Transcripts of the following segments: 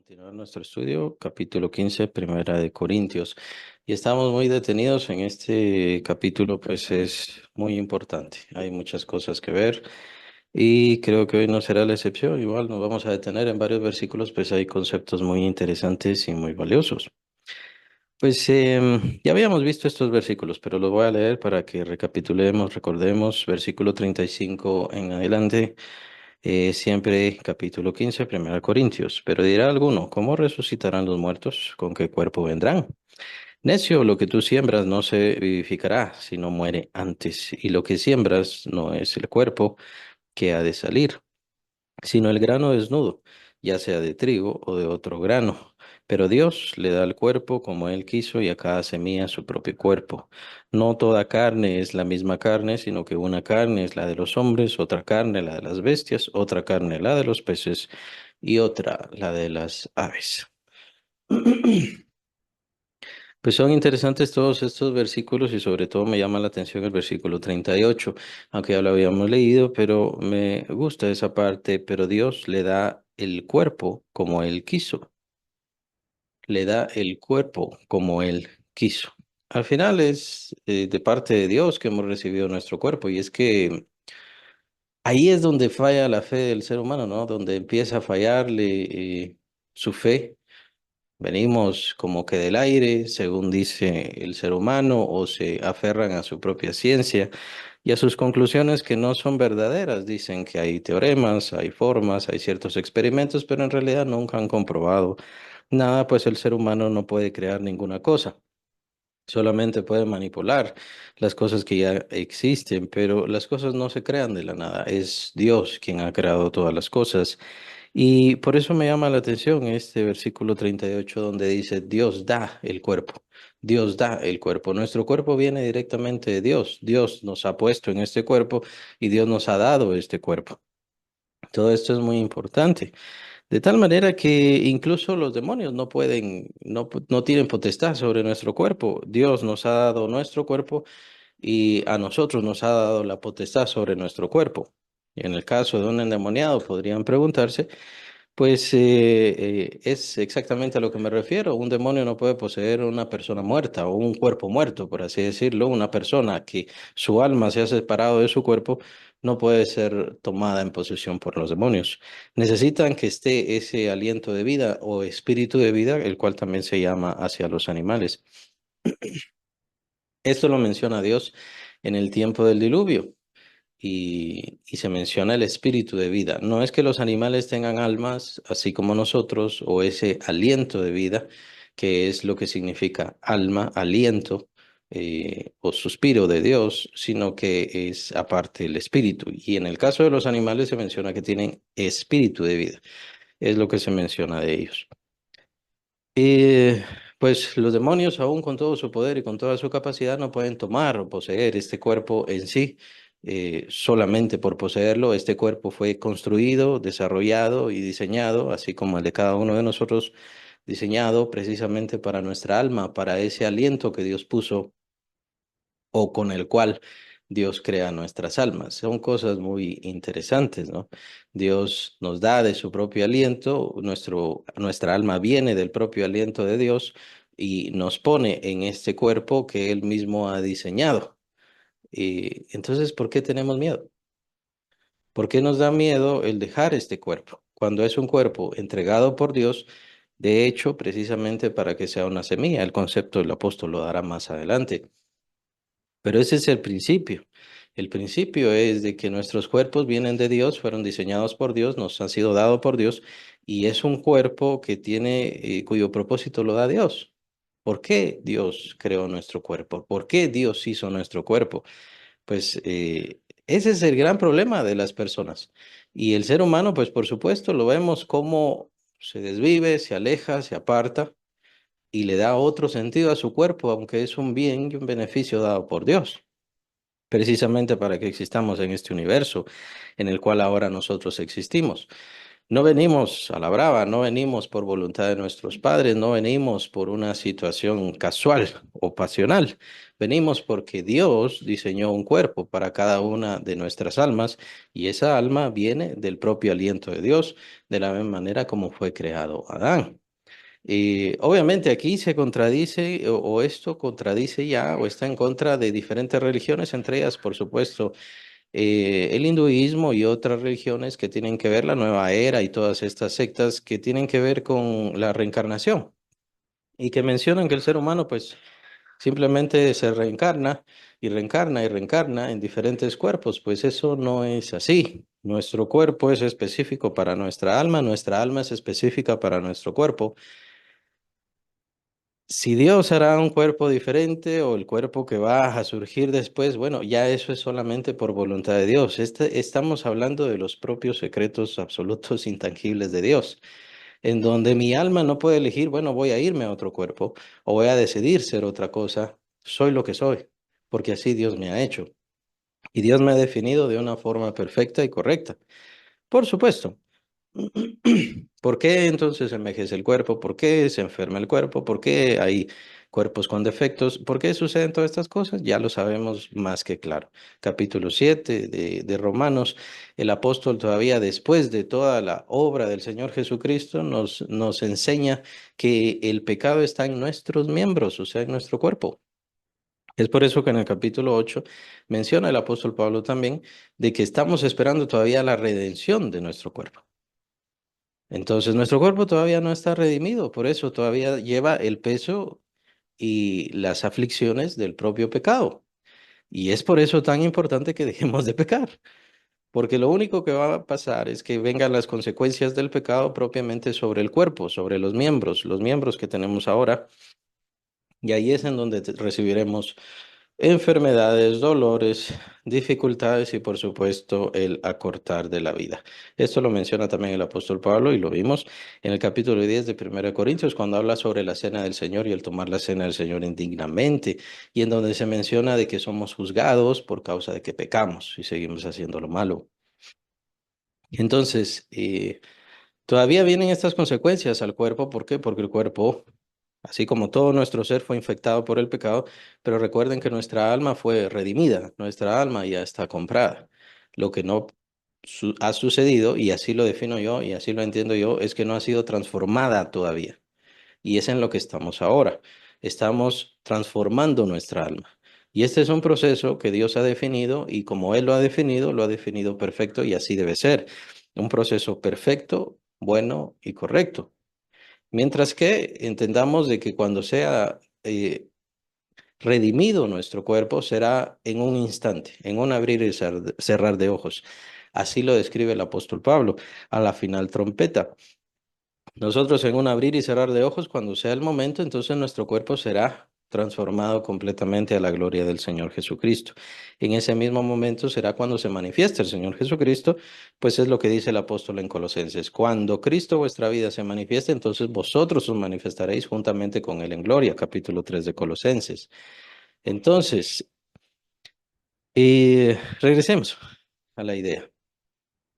Continuar nuestro estudio, capítulo 15, Primera de Corintios. Y estamos muy detenidos en este capítulo, pues es muy importante. Hay muchas cosas que ver y creo que hoy no será la excepción. Igual nos vamos a detener en varios versículos, pues hay conceptos muy interesantes y muy valiosos. Pues ya habíamos visto estos versículos, pero los voy a leer para que recapitulemos, recordemos, versículo 35 en adelante. Siempre capítulo 15, Primera Corintios. Pero dirá alguno, ¿cómo resucitarán los muertos? ¿Con qué cuerpo vendrán? Necio, lo que tú siembras no se vivificará, sino muere antes. Y lo que siembras no es el cuerpo que ha de salir, sino el grano desnudo, ya sea de trigo o de otro grano. Pero Dios le da al cuerpo como Él quiso y a cada semilla su propio cuerpo. No toda carne es la misma carne, sino que una carne es la de los hombres, otra carne la de las bestias, otra carne la de los peces y otra la de las aves. Pues son interesantes todos estos versículos y sobre todo me llama la atención el versículo 38, aunque ya lo habíamos leído, pero me gusta esa parte, pero Dios le da el cuerpo como Él quiso, le da el cuerpo como Él quiso. Al final es de parte de Dios que hemos recibido nuestro cuerpo y es que ahí es donde falla la fe del ser humano, ¿no? Donde empieza a fallarle su fe. Venimos como que del aire, según dice el ser humano, o se aferran a su propia ciencia y a sus conclusiones que no son verdaderas. Dicen que hay teoremas, hay formas, hay ciertos experimentos, pero en realidad nunca han comprobado nada, pues el ser humano no puede crear ninguna cosa. Solamente puede manipular las cosas que ya existen, pero las cosas no se crean de la nada. Es Dios quien ha creado todas las cosas. Y por eso me llama la atención este versículo 38 donde dice, Dios da el cuerpo, Dios da el cuerpo. Nuestro cuerpo viene directamente de Dios. Dios nos ha puesto en este cuerpo y Dios nos ha dado este cuerpo. Todo esto es muy importante. De tal manera que incluso los demonios no pueden, no tienen potestad sobre nuestro cuerpo. Dios nos ha dado nuestro cuerpo y a nosotros nos ha dado la potestad sobre nuestro cuerpo. Y en el caso de un endemoniado podrían preguntarse, pues es exactamente a lo que me refiero. Un demonio no puede poseer una persona muerta o un cuerpo muerto, por así decirlo. Una persona que su alma se ha separado de su cuerpo no puede ser tomada en posesión por los demonios. Necesitan que esté ese aliento de vida o espíritu de vida, el cual también se llama hacia los animales. Esto lo menciona Dios en el tiempo del diluvio y se menciona el espíritu de vida. No es que los animales tengan almas, así como nosotros, o ese aliento de vida, que es lo que significa alma, aliento o suspiro de Dios, sino que es aparte el espíritu. Y en el caso de los animales se menciona que tienen espíritu de vida. Es lo que se menciona de ellos. Y pues los demonios, aún con todo su poder y con toda su capacidad, no pueden tomar o poseer este cuerpo en sí. Solamente por poseerlo, este cuerpo fue construido, desarrollado y diseñado, así como el de cada uno de nosotros, diseñado precisamente para nuestra alma, para ese aliento que Dios puso o con el cual Dios crea nuestras almas. Son cosas muy interesantes, ¿no? Dios nos da de su propio aliento, nuestra alma viene del propio aliento de Dios y nos pone en este cuerpo que Él mismo ha diseñado. Y entonces, ¿por qué tenemos miedo? ¿Por qué nos da miedo el dejar este cuerpo? Cuando es un cuerpo entregado por Dios, de hecho, precisamente para que sea una semilla. El concepto del apóstol lo dará más adelante. Pero ese es el principio. El principio es de que nuestros cuerpos vienen de Dios, fueron diseñados por Dios, nos han sido dados por Dios y es un cuerpo que tiene, cuyo propósito lo da Dios. ¿Por qué Dios creó nuestro cuerpo? ¿Por qué Dios hizo nuestro cuerpo? Pues ese es el gran problema de las personas. Y el ser humano, pues por supuesto, lo vemos como se desvive, se aleja, se aparta y le da otro sentido a su cuerpo, aunque es un bien y un beneficio dado por Dios precisamente para que existamos en este universo en el cual ahora nosotros existimos. No venimos a la brava, no venimos por voluntad de nuestros padres, no venimos por una situación casual o pasional. Venimos porque Dios diseñó un cuerpo para cada una de nuestras almas y esa alma viene del propio aliento de Dios, de la misma manera como fue creado Adán. Y obviamente aquí se contradice o esto contradice ya o está en contra de diferentes religiones, entre ellas, por supuesto, el hinduismo y otras religiones que tienen que ver la nueva era y todas estas sectas que tienen que ver con la reencarnación y que mencionan que el ser humano pues simplemente se reencarna y reencarna y reencarna en diferentes cuerpos, pues eso no es así. Nuestro cuerpo es específico para nuestra alma es específica para nuestro cuerpo. Si Dios hará un cuerpo diferente o el cuerpo que va a surgir después, bueno, ya eso es solamente por voluntad de Dios. Estamos hablando de los propios secretos absolutos intangibles de Dios, en donde mi alma no puede elegir, bueno, voy a irme a otro cuerpo o voy a decidir ser otra cosa. Soy lo que soy, porque así Dios me ha hecho. Y Dios me ha definido de una forma perfecta y correcta. Por supuesto. ¿Por qué entonces envejece el cuerpo? ¿Por qué se enferma el cuerpo? ¿Por qué hay cuerpos con defectos? ¿Por qué suceden todas estas cosas? Ya lo sabemos más que claro. Capítulo 7 de Romanos, el apóstol todavía después de toda la obra del Señor Jesucristo nos enseña que el pecado está en nuestros miembros, o sea, en nuestro cuerpo. Es por eso que en el capítulo 8 menciona el apóstol Pablo también de que estamos esperando todavía la redención de nuestro cuerpo. Entonces, nuestro cuerpo todavía no está redimido, por eso todavía lleva el peso y las aflicciones del propio pecado. Y es por eso tan importante que dejemos de pecar, porque lo único que va a pasar es que vengan las consecuencias del pecado propiamente sobre el cuerpo, sobre los miembros que tenemos ahora, y ahí es en donde recibiremos enfermedades, dolores, dificultades y por supuesto el acortar de la vida. Esto lo menciona también el apóstol Pablo y lo vimos en el capítulo 10 de 1 Corintios cuando habla sobre la cena del Señor y el tomar la cena del Señor indignamente y en donde se menciona de que somos juzgados por causa de que pecamos y seguimos haciendo lo malo. Entonces, todavía vienen estas consecuencias al cuerpo. ¿Por qué? Porque el cuerpo, así como todo nuestro ser fue infectado por el pecado, pero recuerden que nuestra alma fue redimida, nuestra alma ya está comprada. Lo que no ha sucedido, y así lo defino yo y así lo entiendo yo, es que no ha sido transformada todavía. Y es en lo que estamos ahora. Estamos transformando nuestra alma. Y este es un proceso que Dios ha definido y como Él lo ha definido perfecto y así debe ser. Un proceso perfecto, bueno y correcto. Mientras que entendamos de que cuando sea redimido nuestro cuerpo será en un instante, en un abrir y cerrar de ojos. Así lo describe el apóstol Pablo a la final trompeta. Nosotros en un abrir y cerrar de ojos, cuando sea el momento, entonces nuestro cuerpo será transformado completamente a la gloria del Señor Jesucristo. En ese mismo momento será cuando se manifieste el Señor Jesucristo, pues es lo que dice el apóstol en Colosenses. Cuando Cristo vuestra vida se manifieste, entonces vosotros os manifestaréis juntamente con Él en gloria, capítulo 3 de Colosenses. Entonces, regresemos a la idea.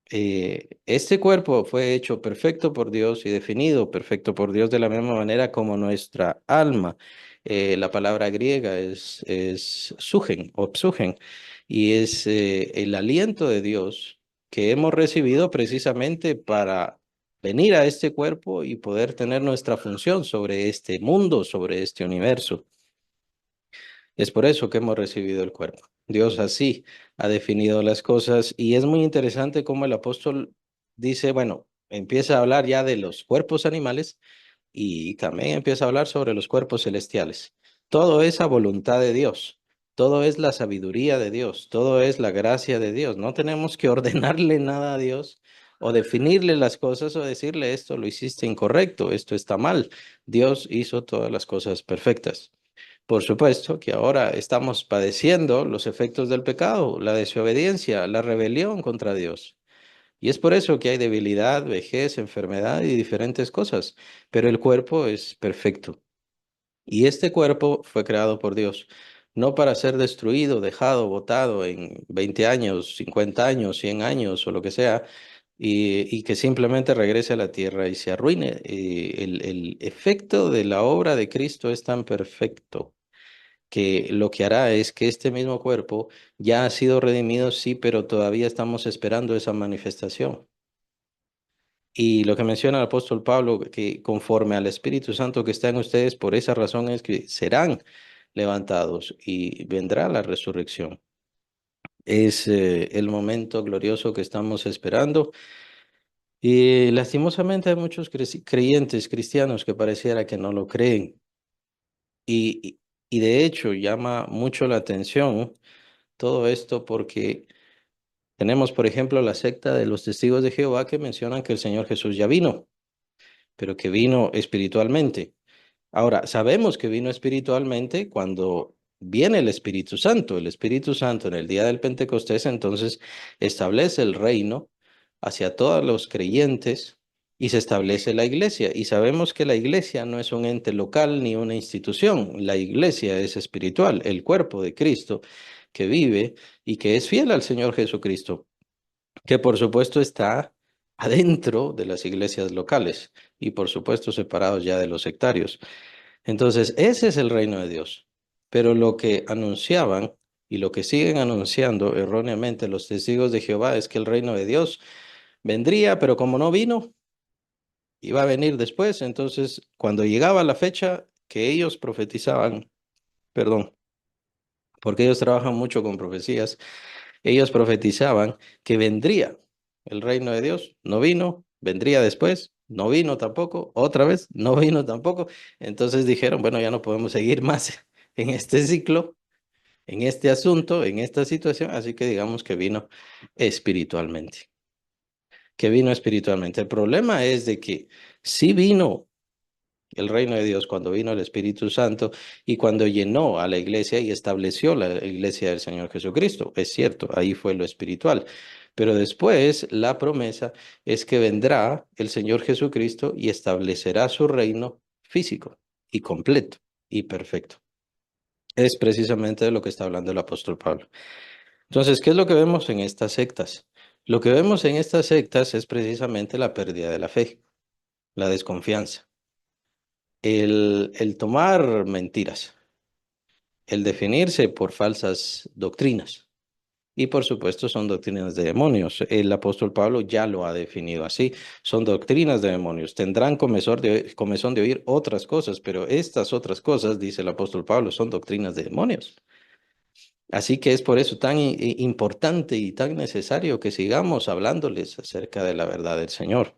Este cuerpo fue hecho perfecto por Dios y definido perfecto por Dios de la misma manera como nuestra alma. La palabra griega es sugen o psugen y es el aliento de Dios que hemos recibido precisamente para venir a este cuerpo y poder tener nuestra función sobre este mundo, sobre este universo. Es por eso que hemos recibido el cuerpo. Dios así ha definido las cosas y es muy interesante cómo el apóstol dice, bueno, empieza a hablar ya de los cuerpos animales y también empieza a hablar sobre los cuerpos celestiales. Todo es a voluntad de Dios, todo es la sabiduría de Dios, todo es la gracia de Dios. No tenemos que ordenarle nada a Dios o definirle las cosas o decirle esto lo hiciste incorrecto, esto está mal. Dios hizo todas las cosas perfectas. Por supuesto que ahora estamos padeciendo los efectos del pecado, la desobediencia, la rebelión contra Dios. Y es por eso que hay debilidad, vejez, enfermedad y diferentes cosas. Pero el cuerpo es perfecto. Y este cuerpo fue creado por Dios, no para ser destruido, dejado, botado en 20 años, 50 años, 100 años o lo que sea, y que simplemente regrese a la tierra y se arruine. El efecto de la obra de Cristo es tan perfecto que lo que hará es que este mismo cuerpo ya ha sido redimido, sí, pero todavía estamos esperando esa manifestación. Y lo que menciona el apóstol Pablo, que conforme al Espíritu Santo que está en ustedes, por esa razón es que serán levantados y vendrá la resurrección. Es el momento glorioso que estamos esperando. Y lastimosamente hay muchos creyentes cristianos que pareciera que no lo creen. Y, y y de hecho llama mucho la atención todo esto porque tenemos, por ejemplo, la secta de los testigos de Jehová que mencionan que el Señor Jesús ya vino, pero que vino espiritualmente. Ahora, sabemos que vino espiritualmente cuando viene el Espíritu Santo. El Espíritu Santo en el día del Pentecostés entonces establece el reino hacia todos los creyentes y se establece la iglesia. Y sabemos que la iglesia no es un ente local ni una institución. La iglesia es espiritual, el cuerpo de Cristo que vive y que es fiel al Señor Jesucristo, que por supuesto está adentro de las iglesias locales y por supuesto separados ya de los sectarios. Entonces, ese es el reino de Dios. Pero lo que anunciaban y lo que siguen anunciando erróneamente los testigos de Jehová es que el reino de Dios vendría, pero como no vino, iba a venir después. Entonces, cuando llegaba la fecha que ellos profetizaban, perdón, porque ellos trabajan mucho con profecías, ellos profetizaban que vendría el reino de Dios, no vino, vendría después, no vino tampoco, otra vez, no vino tampoco. Entonces dijeron, bueno, ya no podemos seguir más en este ciclo, en este asunto, en esta situación, así que digamos que vino espiritualmente, que vino espiritualmente. El problema es de que sí vino el reino de Dios cuando vino el Espíritu Santo y cuando llenó a la iglesia y estableció la iglesia del Señor Jesucristo. Es cierto, ahí fue lo espiritual. Pero después la promesa es que vendrá el Señor Jesucristo y establecerá su reino físico y completo y perfecto. Es precisamente de lo que está hablando el apóstol Pablo. Entonces, ¿qué es lo que vemos en estas sectas? Lo que vemos en estas sectas es precisamente la pérdida de la fe, la desconfianza, el tomar mentiras, el definirse por falsas doctrinas. Y por supuesto son doctrinas de demonios. El apóstol Pablo ya lo ha definido así. Son doctrinas de demonios. Tendrán comezón de oír otras cosas, pero estas otras cosas, dice el apóstol Pablo, son doctrinas de demonios. Así que es por eso tan importante y tan necesario que sigamos hablándoles acerca de la verdad del Señor.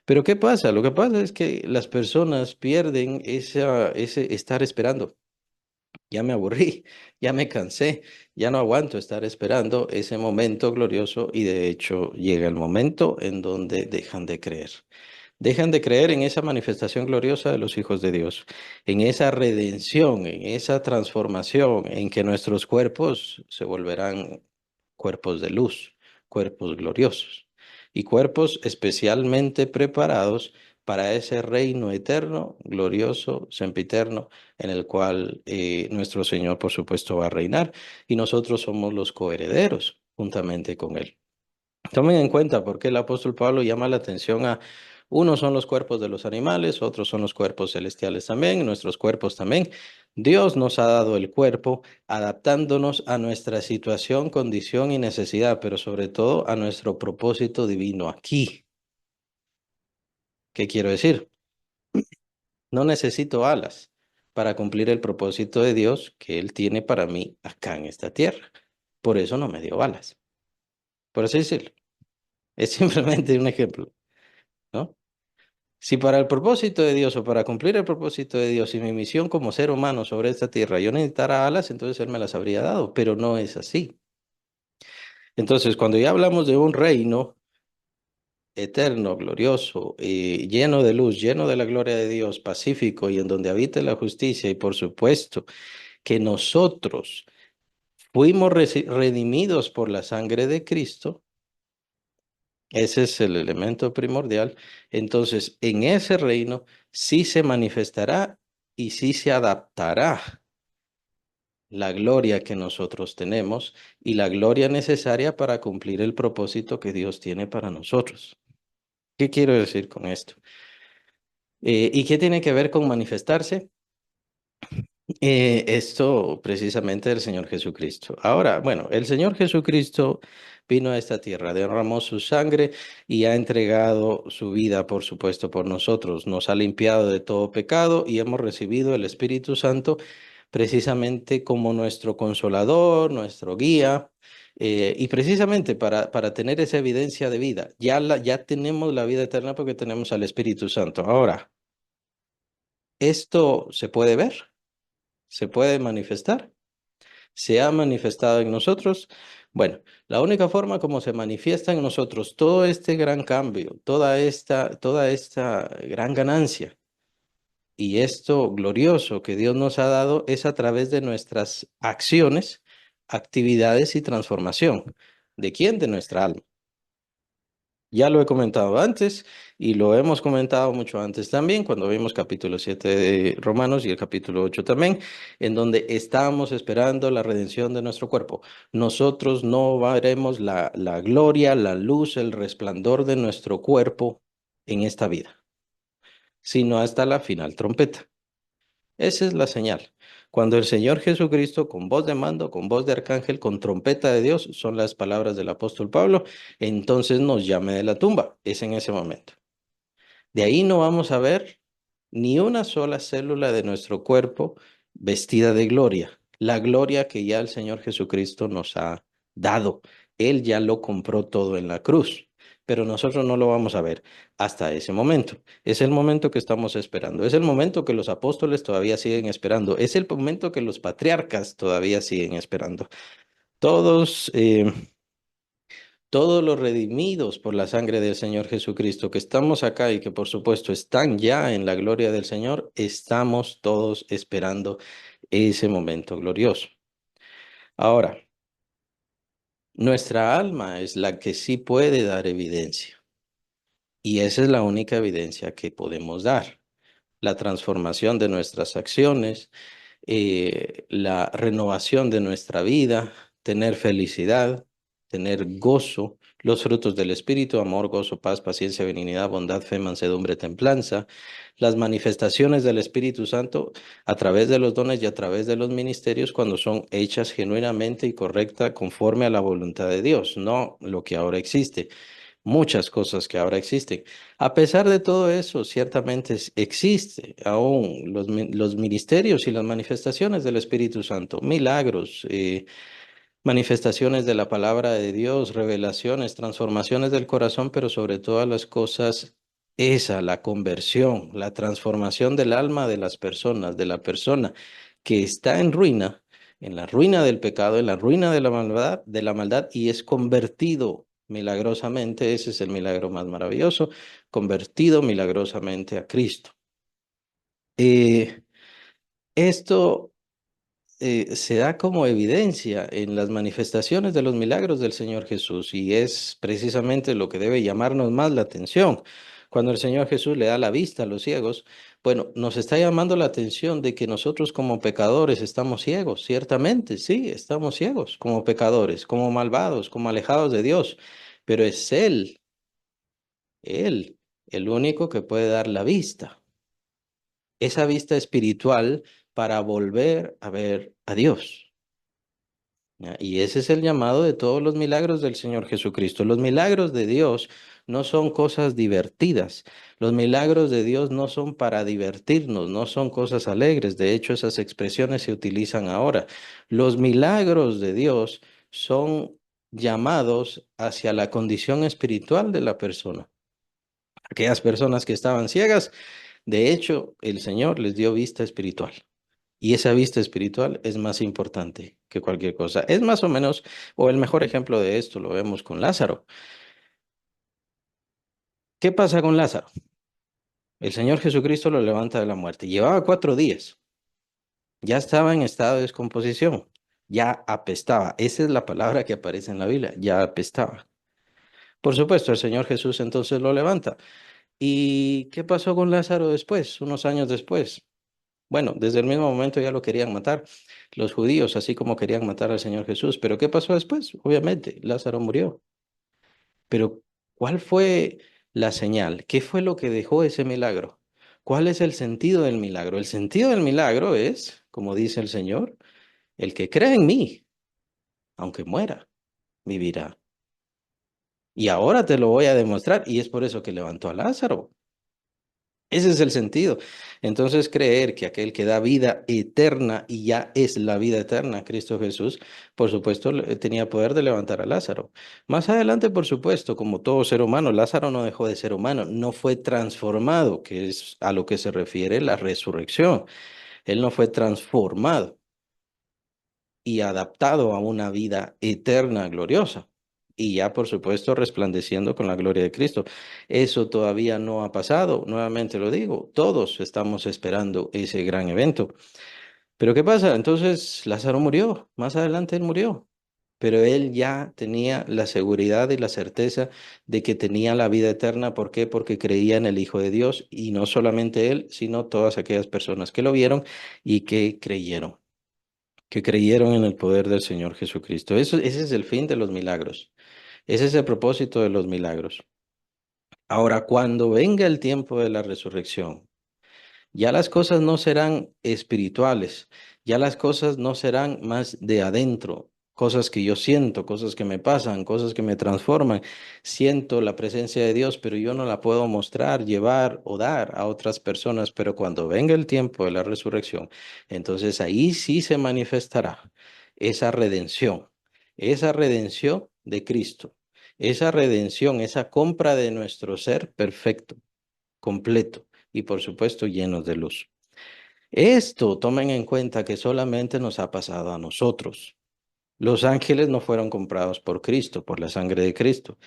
Pero ¿qué pasa? Lo que pasa es que las personas pierden ese estar esperando. Ya me aburrí, ya me cansé, ya no aguanto estar esperando ese momento glorioso y de hecho llega el momento en donde dejan de creer. Dejan de creer en esa manifestación gloriosa de los hijos de Dios, en esa redención, en esa transformación, en que nuestros cuerpos se volverán cuerpos de luz, cuerpos gloriosos y cuerpos especialmente preparados para ese reino eterno, glorioso, sempiterno, en el cual nuestro Señor, por supuesto, va a reinar y nosotros somos los coherederos juntamente con Él. Tomen en cuenta por qué el apóstol Pablo llama la atención a unos son los cuerpos de los animales, otros son los cuerpos celestiales también, nuestros cuerpos también. Dios nos ha dado el cuerpo adaptándonos a nuestra situación, condición y necesidad, pero sobre todo a nuestro propósito divino aquí. ¿Qué quiero decir? No necesito alas para cumplir el propósito de Dios que Él tiene para mí acá en esta tierra. Por eso no me dio alas. Por así decirlo. Es simplemente un ejemplo, ¿no? Si para el propósito de Dios o para cumplir el propósito de Dios y mi misión como ser humano sobre esta tierra yo necesitara alas, entonces Él me las habría dado, pero no es así. Entonces, cuando ya hablamos de un reino eterno, glorioso, lleno de luz, lleno de la gloria de Dios, pacífico y en donde habita la justicia y por supuesto que nosotros fuimos redimidos por la sangre de Cristo, ese es el elemento primordial. Entonces, en ese reino sí se manifestará y sí se adaptará la gloria que nosotros tenemos y la gloria necesaria para cumplir el propósito que Dios tiene para nosotros. ¿Qué quiero decir con esto? ¿Y qué tiene que ver con manifestarse? Esto precisamente del Señor Jesucristo. Ahora, bueno, el Señor Jesucristo vino a esta tierra, derramó su sangre y ha entregado su vida, por supuesto, por nosotros. Nos ha limpiado de todo pecado y hemos recibido el Espíritu Santo precisamente como nuestro consolador, nuestro guía. Y precisamente para tener esa evidencia de vida, ya tenemos la vida eterna porque tenemos al Espíritu Santo. Ahora, ¿esto se puede ver? ¿Se puede manifestar? ¿Se ha manifestado en nosotros? Bueno, la única forma como se manifiesta en nosotros todo este gran cambio, toda esta gran ganancia y esto glorioso que Dios nos ha dado es a través de nuestras acciones, actividades y transformación. ¿De quién? De nuestra alma. Ya lo he comentado antes y lo hemos comentado mucho antes también, cuando vimos capítulo 7 de Romanos y el capítulo 8 también, en donde estamos esperando la redención de nuestro cuerpo. Nosotros no veremos la gloria, la luz, el resplandor de nuestro cuerpo en esta vida, sino hasta la final trompeta. Esa es la señal. Cuando el Señor Jesucristo, con voz de mando, con voz de arcángel, con trompeta de Dios, son las palabras del apóstol Pablo, entonces nos llame de la tumba. Es en ese momento. De ahí no vamos a ver ni una sola célula de nuestro cuerpo vestida de gloria. La gloria que ya el Señor Jesucristo nos ha dado. Él ya lo compró todo en la cruz, pero nosotros no lo vamos a ver hasta ese momento. Es el momento que estamos esperando. Es el momento que los apóstoles todavía siguen esperando. Es el momento que los patriarcas todavía siguen esperando. Todos, todos los redimidos por la sangre del Señor Jesucristo que estamos acá y que por supuesto están ya en la gloria del Señor, estamos todos esperando ese momento glorioso. Ahora, nuestra alma es la que sí puede dar evidencia y esa es la única evidencia que podemos dar. La transformación de nuestras acciones, la renovación de nuestra vida, tener felicidad, tener gozo, los frutos del Espíritu, amor, gozo, paz, paciencia, benignidad, bondad, fe, mansedumbre, templanza, las manifestaciones del Espíritu Santo a través de los dones y a través de los ministerios cuando son hechas genuinamente y correcta conforme a la voluntad de Dios, no lo que ahora existe muchas cosas que ahora existen. A pesar de todo eso, ciertamente existe aún los ministerios y las manifestaciones del Espíritu Santo, milagros, manifestaciones de la palabra de Dios, revelaciones, transformaciones del corazón, pero sobre todas las cosas, esa, la conversión, la transformación del alma de las personas, de la persona que está en ruina, en la ruina del pecado, en la ruina de la maldad y es convertido milagrosamente, ese es el milagro más maravilloso, convertido milagrosamente a Cristo. Eh, esto se da como evidencia en las manifestaciones de los milagros del Señor Jesús y es precisamente lo que debe llamarnos más la atención. Cuando el Señor Jesús le da la vista a los ciegos, bueno, nos está llamando la atención de que nosotros como pecadores estamos ciegos, ciertamente, sí, estamos ciegos como pecadores, como malvados, como alejados de Dios, pero es Él, el único que puede dar la vista, esa vista espiritual para volver a ver a Dios. ¿Ya? Y ese es el llamado de todos los milagros del Señor Jesucristo. Los milagros de Dios no son cosas divertidas. Los milagros de Dios no son para divertirnos, no son cosas alegres. De hecho, esas expresiones se utilizan ahora. Los milagros de Dios son llamados hacia la condición espiritual de la persona. Aquellas personas que estaban ciegas, de hecho, el Señor les dio vista espiritual. Y esa vista espiritual es más importante que cualquier cosa. Es más o menos, o el mejor ejemplo de esto lo vemos con Lázaro. ¿Qué pasa con Lázaro? El Señor Jesucristo lo levanta de la muerte. Llevaba 4 días. Ya estaba en estado de descomposición. Ya apestaba. Esa es la palabra que aparece en la Biblia. Ya apestaba. Por supuesto, el Señor Jesús entonces lo levanta. ¿Y qué pasó con Lázaro después, unos años después? Bueno, desde el mismo momento ya lo querían matar los judíos, así como querían matar al Señor Jesús. Pero ¿qué pasó después? Obviamente, Lázaro murió. Pero ¿cuál fue? la señal. ¿Qué fue lo que dejó ese milagro? ¿Cuál es el sentido del milagro? El sentido del milagro es, como dice el Señor, el que cree en mí, aunque muera, vivirá. Y ahora te lo voy a demostrar, y es por eso que levantó a Lázaro. Ese es el sentido. Entonces, creer que aquel que da vida eterna y ya es la vida eterna, Cristo Jesús, por supuesto, tenía poder de levantar a Lázaro. Más adelante, por supuesto, como todo ser humano, Lázaro no dejó de ser humano, no fue transformado, que es a lo que se refiere la resurrección. Él no fue transformado y adaptado a una vida eterna, gloriosa. Y ya, por supuesto, resplandeciendo con la gloria de Cristo. Eso todavía no ha pasado, nuevamente lo digo, todos estamos esperando ese gran evento. Pero ¿qué pasa? Entonces Lázaro murió, más adelante él murió, pero él ya tenía la seguridad y la certeza de que tenía la vida eterna. ¿Por qué? Porque creía en el Hijo de Dios y no solamente él, sino todas aquellas personas que lo vieron y que creyeron en el poder del Señor Jesucristo. Ese es el fin de los milagros. Ese es el propósito de los milagros. Ahora, cuando venga el tiempo de la resurrección, ya las cosas no serán espirituales, ya las cosas no serán más de adentro, cosas que yo siento, cosas que me pasan, cosas que me transforman. Siento la presencia de Dios, pero yo no la puedo mostrar, llevar o dar a otras personas. Pero cuando venga el tiempo de la resurrección, entonces ahí sí se manifestará esa redención de Cristo, esa redención, esa compra de nuestro ser perfecto, completo y por supuesto llenos de luz. Esto tomen en cuenta que solamente nos ha pasado a nosotros. Los ángeles no fueron comprados por Cristo, por la sangre de Cristo,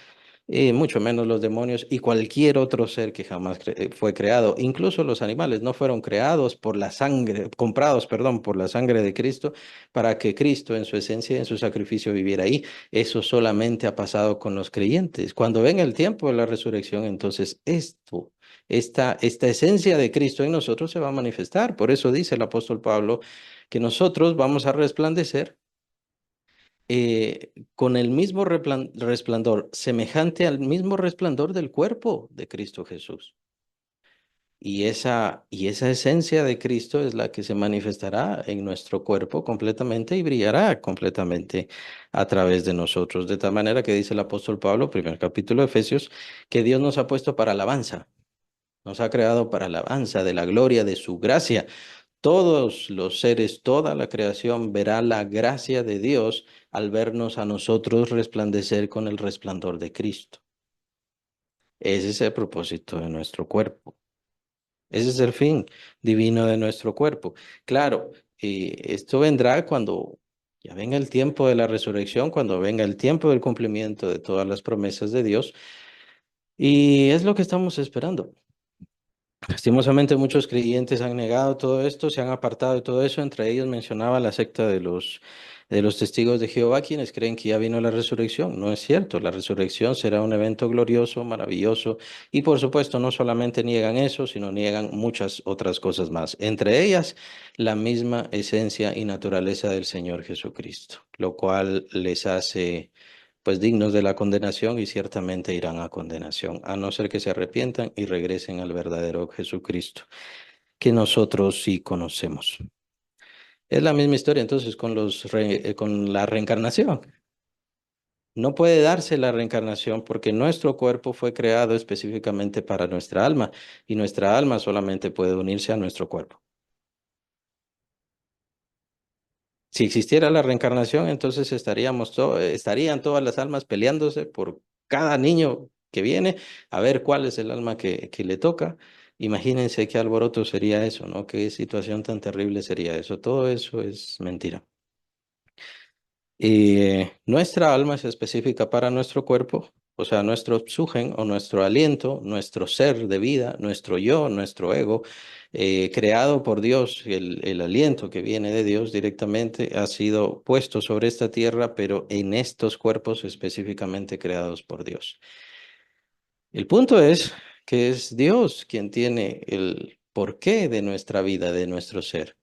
y mucho menos los demonios y cualquier otro ser que jamás fue creado. Incluso los animales no fueron creados por la sangre, comprados, perdón, por la sangre de Cristo, para que Cristo en su esencia, en su sacrificio viviera ahí. Eso solamente ha pasado con los creyentes. Cuando venga el tiempo de la resurrección, entonces esta esencia de Cristo en nosotros se va a manifestar. Por eso dice el apóstol Pablo que nosotros vamos a resplandecer con el mismo resplandor, semejante al mismo resplandor del cuerpo de Cristo Jesús. Y esa esencia de Cristo es la que se manifestará en nuestro cuerpo completamente y brillará completamente a través de nosotros. De tal manera que dice el apóstol Pablo, primer capítulo de Efesios, que Dios nos ha puesto para alabanza, nos ha creado para alabanza de la gloria de su gracia. Todos los seres, toda la creación verá la gracia de Dios al vernos a nosotros resplandecer con el resplandor de Cristo. Ese es el propósito de nuestro cuerpo. Ese es el fin divino de nuestro cuerpo. Claro, esto vendrá cuando ya venga el tiempo de la resurrección, cuando venga el tiempo del cumplimiento de todas las promesas de Dios. Y es lo que estamos esperando. Lastimosamente muchos creyentes han negado todo esto, se han apartado de todo eso. Entre ellos mencionaba la secta de los testigos de Jehová, quienes creen que ya vino la resurrección. No es cierto, la resurrección será un evento glorioso, maravilloso, y por supuesto no solamente niegan eso, sino niegan muchas otras cosas más, entre ellas la misma esencia y naturaleza del Señor Jesucristo, lo cual les hace pues dignos de la condenación y ciertamente irán a condenación, a no ser que se arrepientan y regresen al verdadero Jesucristo, que nosotros sí conocemos. Es la misma historia entonces con la reencarnación. No puede darse la reencarnación porque nuestro cuerpo fue creado específicamente para nuestra alma y nuestra alma solamente puede unirse a nuestro cuerpo. Si existiera la reencarnación, entonces estarían todas las almas peleándose por cada niño que viene a ver cuál es el alma que le toca. Imagínense qué alboroto sería eso, ¿no? Qué situación tan terrible sería eso. Todo eso es mentira. Y nuestra alma es específica para nuestro cuerpo, o sea, nuestro psugen o nuestro aliento, nuestro ser de vida, nuestro yo, nuestro ego, creado por Dios, el aliento que viene de Dios directamente, ha sido puesto sobre esta tierra, pero en estos cuerpos específicamente creados por Dios. El punto es que es Dios quien tiene el porqué de nuestra vida, de nuestro ser.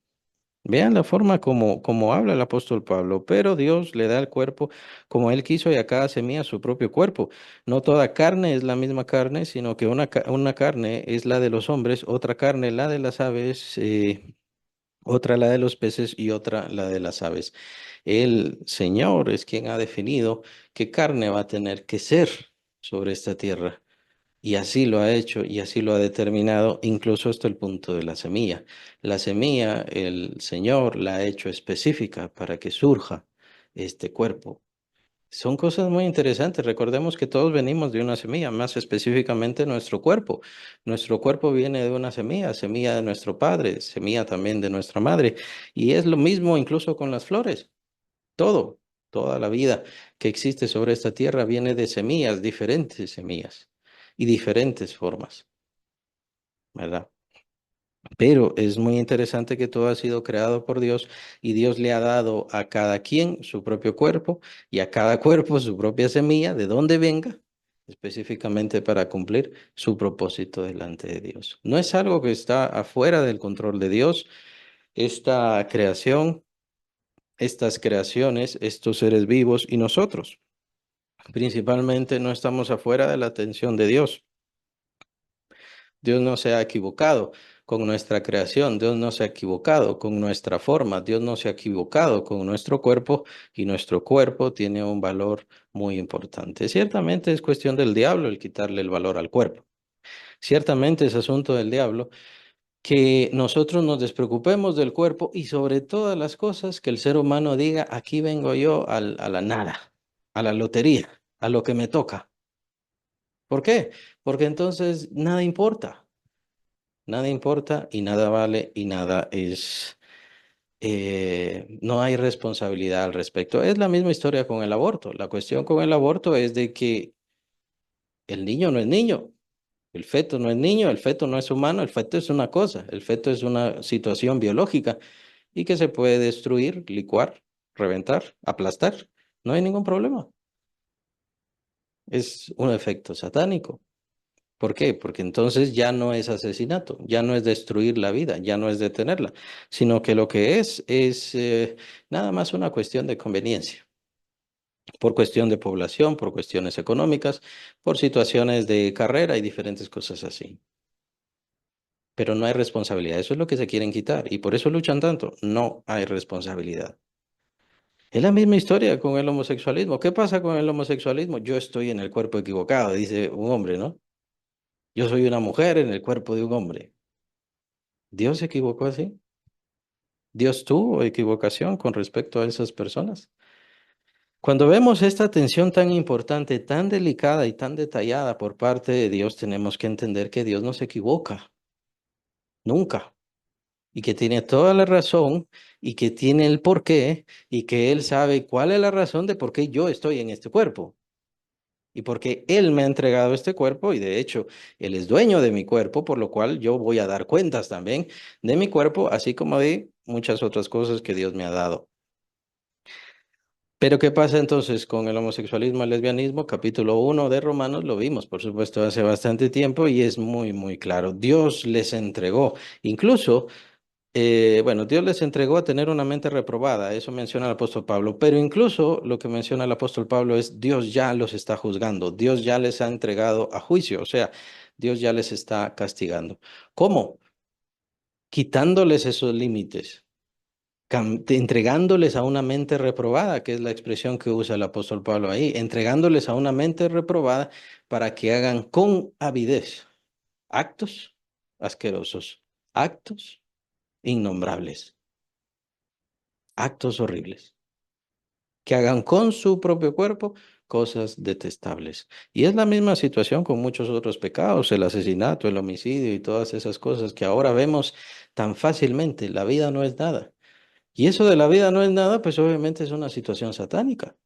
Vean la forma como habla el apóstol Pablo, pero Dios le da el cuerpo como Él quiso y a cada semilla su propio cuerpo. No toda carne es la misma carne, sino que una carne es la de los hombres, otra carne la de las aves, otra la de los peces y otra la de las aves. El Señor es quien ha definido qué carne va a tener que ser sobre esta tierra. Y así lo ha hecho y así lo ha determinado, incluso hasta el punto de la semilla. La semilla, el Señor la ha hecho específica para que surja este cuerpo. Son cosas muy interesantes. Recordemos que todos venimos de una semilla, más específicamente nuestro cuerpo. Nuestro cuerpo viene de una semilla, semilla de nuestro padre, semilla también de nuestra madre. Y es lo mismo incluso con las flores. Todo, toda la vida que existe sobre esta tierra viene de semillas, diferentes semillas y diferentes formas, ¿verdad? Pero es muy interesante que todo ha sido creado por Dios y Dios le ha dado a cada quien su propio cuerpo y a cada cuerpo su propia semilla, de donde venga, específicamente para cumplir su propósito delante de Dios. No es algo que está afuera del control de Dios. Esta creación, estas creaciones, estos seres vivos y nosotros, principalmente no estamos afuera de la atención de Dios. Dios no se ha equivocado con nuestra creación, Dios no se ha equivocado con nuestra forma, Dios no se ha equivocado con nuestro cuerpo y nuestro cuerpo tiene un valor muy importante. Ciertamente es cuestión del diablo el quitarle el valor al cuerpo. Ciertamente es asunto del diablo que nosotros nos despreocupemos del cuerpo y sobre todas las cosas que el ser humano diga, aquí vengo yo a la nada, a la lotería, a lo que me toca. ¿Por qué? Porque entonces nada importa. Nada importa y nada vale y nada es, no hay responsabilidad al respecto. Es la misma historia con el aborto. La cuestión con el aborto es de que el niño no es niño, el feto no es niño, el feto no es humano, el feto es una cosa, el feto es una situación biológica y que se puede destruir, licuar, reventar, aplastar. No hay ningún problema. Es un efecto satánico. ¿Por qué? Porque entonces ya no es asesinato, ya no es destruir la vida, ya no es detenerla, sino que lo que es nada más una cuestión de conveniencia, por cuestión de población, por cuestiones económicas, por situaciones de carrera y diferentes cosas así. Pero no hay responsabilidad, eso es lo que se quieren quitar y por eso luchan tanto, no hay responsabilidad. Es la misma historia con el homosexualismo. ¿Qué pasa con el homosexualismo? Yo estoy en el cuerpo equivocado, dice un hombre, ¿no? Yo soy una mujer en el cuerpo de un hombre. ¿Dios se equivocó así? ¿Dios tuvo equivocación con respecto a esas personas? Cuando vemos esta atención tan importante, tan delicada y tan detallada por parte de Dios, tenemos que entender que Dios no se equivoca, nunca, y que tiene toda la razón y que tiene el porqué y que Él sabe cuál es la razón de por qué yo estoy en este cuerpo. Y porque Él me ha entregado este cuerpo y de hecho Él es dueño de mi cuerpo, por lo cual yo voy a dar cuentas también de mi cuerpo, así como de muchas otras cosas que Dios me ha dado. Pero ¿qué pasa entonces con el homosexualismo, el lesbianismo? Capítulo 1 de Romanos lo vimos, por supuesto, hace bastante tiempo y es muy, muy claro. Dios les entregó, incluso, bueno, Dios les entregó a tener una mente reprobada, eso menciona el apóstol Pablo, pero incluso lo que menciona el apóstol Pablo es Dios ya los está juzgando, Dios ya les ha entregado a juicio, o sea, Dios ya les está castigando. ¿Cómo? Quitándoles esos límites entregándoles a una mente reprobada, que es la expresión que usa el apóstol Pablo ahí, entregándoles a una mente reprobada para que hagan con avidez actos asquerosos, actos innombrables, actos horribles, que hagan con su propio cuerpo cosas detestables. Y es la misma situación con muchos otros pecados, el asesinato, el homicidio y todas esas cosas que ahora vemos tan fácilmente. La vida no es nada. Y eso de la vida no es nada, pues obviamente es una situación satánica.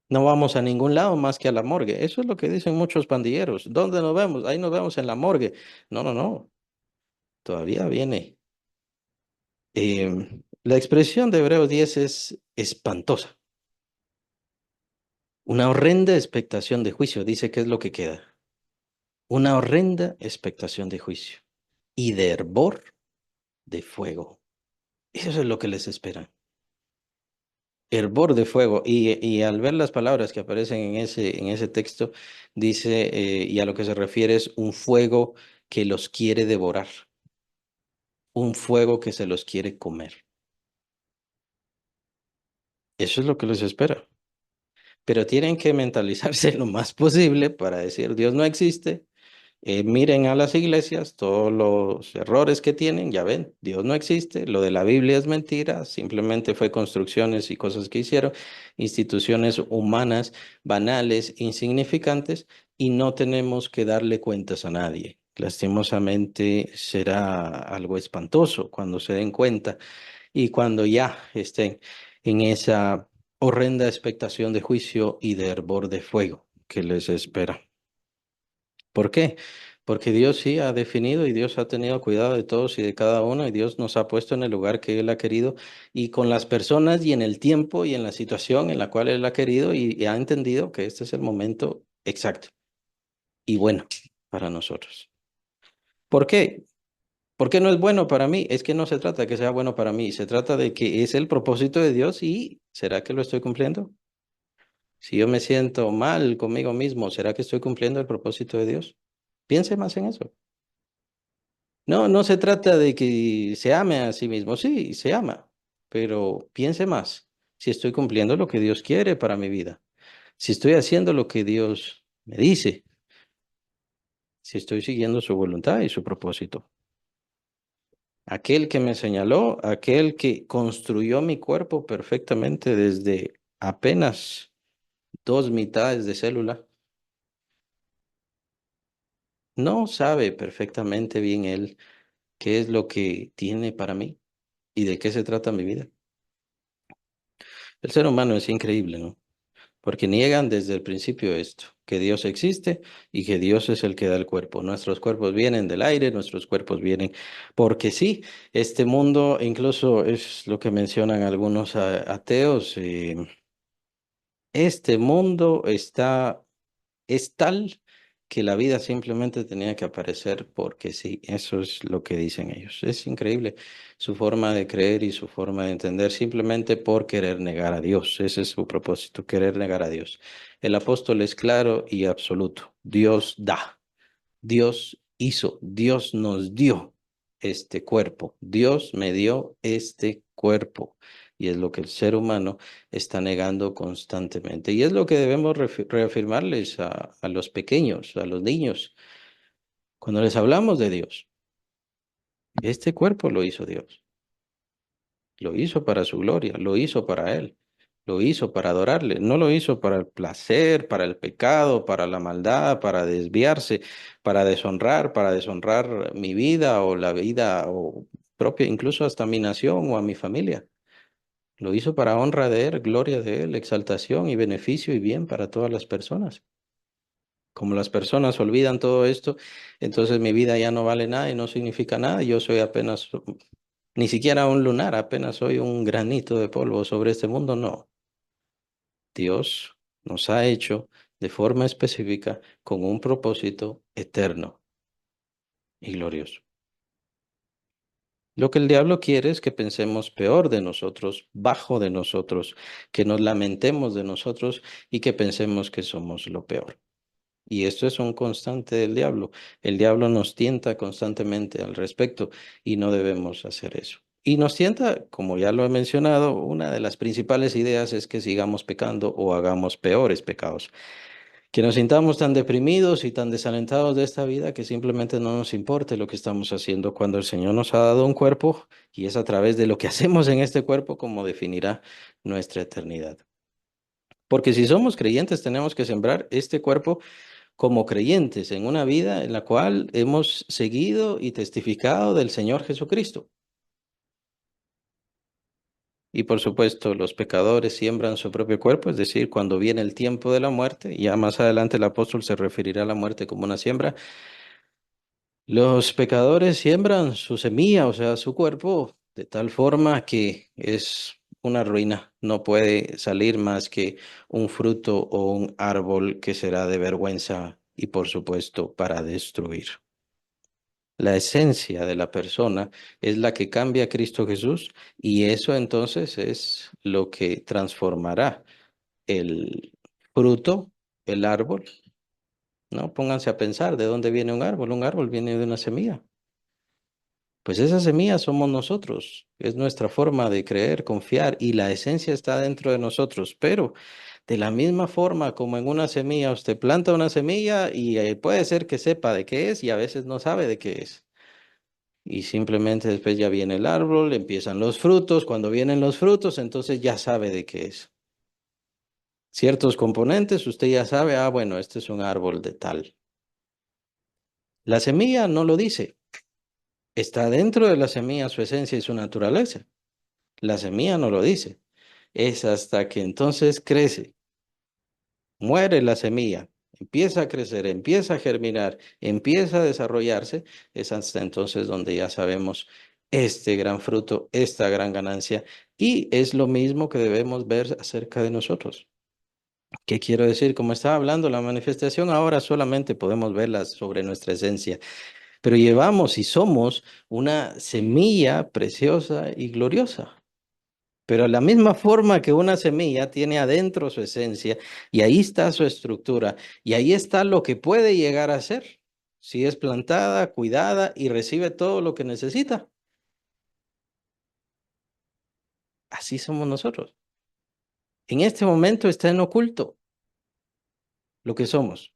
No vamos a ningún lado más que a la morgue. Eso es lo que dicen muchos pandilleros. ¿Dónde nos vemos? Ahí nos vemos en la morgue. No, no, no. Todavía viene. La expresión de Hebreos 10 es espantosa. Una horrenda expectación de juicio. Dice que es lo que queda. Una horrenda expectación de juicio. Y de hervor de fuego. Eso es lo que les espera. Hervor de fuego. Y al ver las palabras que aparecen en ese texto, dice, y a lo que se refiere es un fuego que los quiere devorar, un fuego que se los quiere comer. Eso es lo que les espera. Pero tienen que mentalizarse lo más posible para decir, Dios no existe. Miren a las iglesias, todos los errores que tienen, ya ven, Dios no existe, lo de la Biblia es mentira, simplemente fue construcciones y cosas que hicieron, instituciones humanas banales, insignificantes, y no tenemos que darle cuentas a nadie. Lastimosamente será algo espantoso cuando se den cuenta y cuando ya estén en esa horrenda expectación de juicio y de hervor de fuego que les espera. ¿Por qué? Porque Dios sí ha definido y Dios ha tenido cuidado de todos y de cada uno y Dios nos ha puesto en el lugar que Él ha querido y con las personas y en el tiempo y en la situación en la cual Él ha querido y ha entendido que este es el momento exacto y bueno para nosotros. ¿Por qué? ¿Por qué no es bueno para mí? Es que no se trata de que sea bueno para mí, se trata de que es el propósito de Dios y ¿será que lo estoy cumpliendo? Si yo me siento mal conmigo mismo, ¿será que estoy cumpliendo el propósito de Dios? Piense más en eso. No, no se trata de que se ame a sí mismo, sí, se ama, pero piense más si estoy cumpliendo lo que Dios quiere para mi vida, si estoy haciendo lo que Dios me dice, si estoy siguiendo su voluntad y su propósito. Aquel que me señaló, aquel que construyó mi cuerpo perfectamente desde apenas dos mitades de célula, no sabe perfectamente bien él qué es lo que tiene para mí y de qué se trata mi vida. El ser humano es increíble, ¿no? Porque niegan desde el principio esto, que Dios existe y que Dios es el que da el cuerpo. Nuestros cuerpos vienen del aire, nuestros cuerpos vienen, porque sí, este mundo incluso es lo que mencionan algunos ateos, este mundo es tal que la vida simplemente tenía que aparecer porque sí, eso es lo que dicen ellos. Es increíble su forma de creer y su forma de entender simplemente por querer negar a Dios. Ese es su propósito, querer negar a Dios. El apóstol es claro y absoluto. Dios da. Dios hizo, Dios nos dio este cuerpo, Dios me dio este cuerpo. Y es lo que el ser humano está negando constantemente. Y es lo que debemos reafirmarles a los pequeños, a los niños, cuando les hablamos de Dios. Este cuerpo lo hizo Dios. Lo hizo para su gloria, lo hizo para Él, lo hizo para adorarle, no lo hizo para el placer, para el pecado, para la maldad, para desviarse, para deshonrar mi vida o la vida o propia, incluso hasta mi nación o a mi familia. Lo hizo para honra de Él, gloria de Él, exaltación y beneficio y bien para todas las personas. Como las personas olvidan todo esto, entonces mi vida ya no vale nada y no significa nada. Yo soy apenas, ni siquiera un lunar, apenas soy un granito de polvo sobre este mundo. No, Dios nos ha hecho de forma específica con un propósito eterno y glorioso. Lo que el diablo quiere es que pensemos peor de nosotros, bajo de nosotros, que nos lamentemos de nosotros y que pensemos que somos lo peor. Y esto es un constante del diablo. El diablo nos tienta constantemente al respecto y no debemos hacer eso. Y nos tienta, como ya lo he mencionado, una de las principales ideas es que sigamos pecando o hagamos peores pecados. Que nos sintamos tan deprimidos y tan desalentados de esta vida que simplemente no nos importe lo que estamos haciendo cuando el Señor nos ha dado un cuerpo y es a través de lo que hacemos en este cuerpo como definirá nuestra eternidad. Porque si somos creyentes tenemos que sembrar este cuerpo como creyentes en una vida en la cual hemos seguido y testificado del Señor Jesucristo. Y por supuesto, los pecadores siembran su propio cuerpo, es decir, cuando viene el tiempo de la muerte, ya más adelante el apóstol se referirá a la muerte como una siembra, los pecadores siembran su semilla, o sea, su cuerpo, de tal forma que es una ruina, no puede salir más que un fruto o un árbol que será de vergüenza y por supuesto para destruir. La esencia de la persona es la que cambia a Cristo Jesús y eso entonces es lo que transformará el fruto, el árbol, ¿no? Pónganse a pensar, ¿de dónde viene un árbol? Un árbol viene de una semilla. Pues esa semilla somos nosotros, es nuestra forma de creer, confiar y la esencia está dentro de nosotros, pero de la misma forma como en una semilla, usted planta una semilla y puede ser que sepa de qué es y a veces no sabe de qué es. Y simplemente después ya viene el árbol, empiezan los frutos, cuando vienen los frutos, entonces ya sabe de qué es. Ciertos componentes, usted ya sabe, ah, bueno, este es un árbol de tal. La semilla no lo dice, está dentro de la semilla su esencia y su naturaleza. La semilla no lo dice. Es hasta que entonces crece, muere la semilla, empieza a crecer, empieza a germinar, empieza a desarrollarse, es hasta entonces donde ya sabemos este gran fruto, esta gran ganancia. Y es lo mismo que debemos ver acerca de nosotros. ¿Qué quiero decir? Como estaba hablando, la manifestación ahora solamente podemos verla sobre nuestra esencia, pero llevamos y somos una semilla preciosa y gloriosa. Pero la misma forma que una semilla tiene adentro su esencia y ahí está su estructura y ahí está lo que puede llegar a ser si es plantada, cuidada y recibe todo lo que necesita. Así somos nosotros. En este momento está en oculto lo que somos.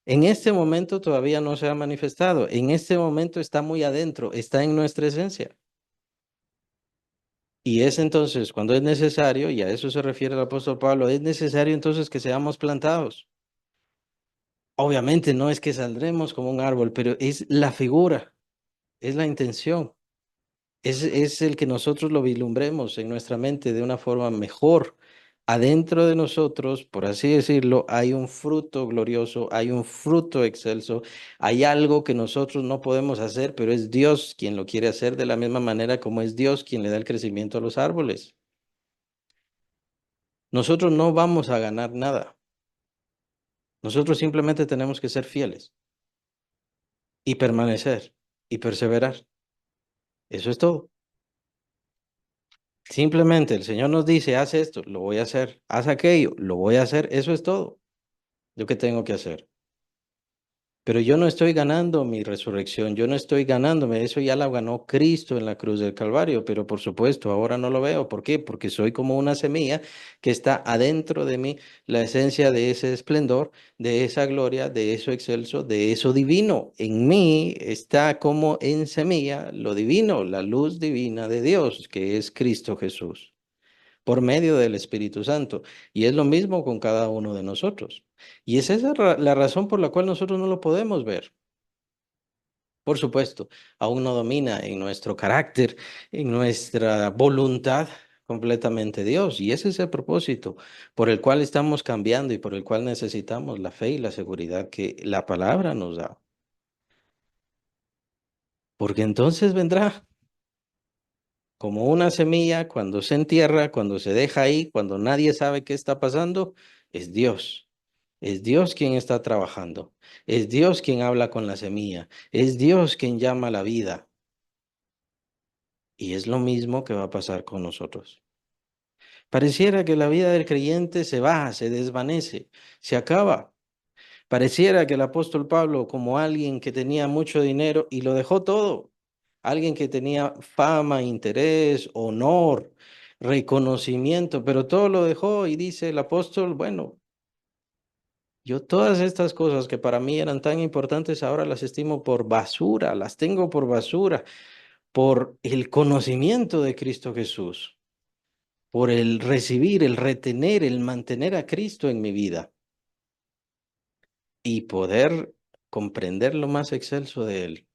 En este momento todavía no se ha manifestado. En este momento está muy adentro, está en nuestra esencia. Y es entonces cuando es necesario, y a eso se refiere el apóstol Pablo, es necesario entonces que seamos plantados. Obviamente no es que saldremos como un árbol, pero es la figura, es la intención, es el que nosotros lo vislumbremos en nuestra mente de una forma mejor. Adentro de nosotros, por así decirlo, hay un fruto glorioso, hay un fruto excelso, hay algo que nosotros no podemos hacer, pero es Dios quien lo quiere hacer de la misma manera como es Dios quien le da el crecimiento a los árboles. Nosotros no vamos a ganar nada, nosotros simplemente tenemos que ser fieles y permanecer y perseverar. Eso es todo. Simplemente el Señor nos dice, haz esto, lo voy a hacer, haz aquello, lo voy a hacer, eso es todo. Yo qué tengo que hacer. Pero yo no estoy ganando mi resurrección, yo no estoy ganándome, eso ya la ganó Cristo en la cruz del Calvario, pero por supuesto ahora no lo veo. ¿Por qué? Porque soy como una semilla que está adentro de mí, la esencia de ese esplendor, de esa gloria, de eso excelso, de eso divino. En mí está como en semilla lo divino, la luz divina de Dios, que es Cristo Jesús por medio del Espíritu Santo. Y es lo mismo con cada uno de nosotros. Y es esa la razón por la cual nosotros no lo podemos ver. Por supuesto, aún no domina en nuestro carácter, en nuestra voluntad completamente Dios. Y ese es el propósito por el cual estamos cambiando y por el cual necesitamos la fe y la seguridad que la palabra nos da. Porque entonces vendrá como una semilla cuando se entierra, cuando se deja ahí, cuando nadie sabe qué está pasando, es Dios. Es Dios quien está trabajando. Es Dios quien habla con la semilla. Es Dios quien llama a la vida. Y es lo mismo que va a pasar con nosotros. Pareciera que la vida del creyente se va, se desvanece, se acaba. Pareciera que el apóstol Pablo, como alguien que tenía mucho dinero y lo dejó todo, alguien que tenía fama, interés, honor, reconocimiento, pero todo lo dejó y dice el apóstol, bueno, yo todas estas cosas que para mí eran tan importantes ahora las estimo por basura, las tengo por basura, por el conocimiento de Cristo Jesús, por el recibir, el retener, el mantener a Cristo en mi vida y poder comprender lo más excelso de Él.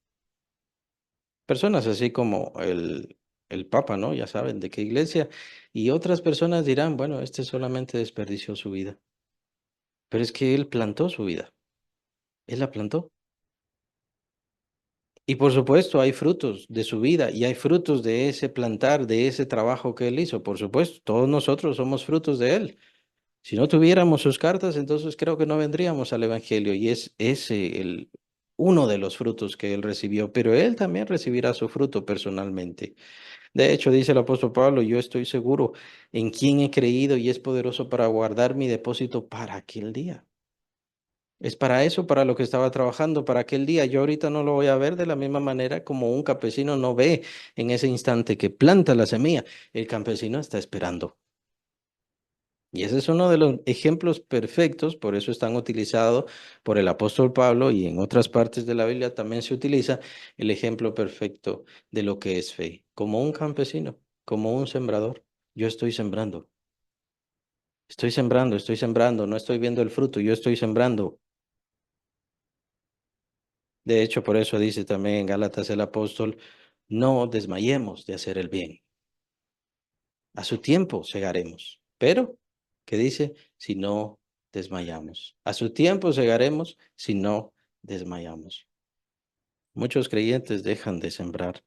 Personas así como el Papa, ¿no? Ya saben de qué iglesia. Y otras personas dirán, bueno, este solamente desperdició su vida. Pero es que Él plantó su vida. Él la plantó. Y por supuesto hay frutos de su vida y hay frutos de ese plantar, de ese trabajo que Él hizo. Por supuesto, todos nosotros somos frutos de Él. Si no tuviéramos sus cartas, entonces creo que no vendríamos al Evangelio. Y es ese el uno de los frutos que él recibió, pero él también recibirá su fruto personalmente. De hecho, dice el apóstol Pablo, yo estoy seguro en quién he creído y es poderoso para guardar mi depósito para aquel día. Es para eso, para lo que estaba trabajando, para aquel día. Yo ahorita no lo voy a ver de la misma manera como un campesino no ve en ese instante que planta la semilla. El campesino está esperando. Y ese es uno de los ejemplos perfectos, por eso están utilizados por el apóstol Pablo y en otras partes de la Biblia también se utiliza el ejemplo perfecto de lo que es fe, como un campesino, como un sembrador. Yo estoy sembrando, no estoy viendo el fruto, yo estoy sembrando. De hecho, por eso dice también en Gálatas el apóstol, no desmayemos de hacer el bien. A su tiempo segaremos. Pero, ¿qué dice? Si no desmayamos. A su tiempo segaremos si no desmayamos. Muchos creyentes dejan de sembrar.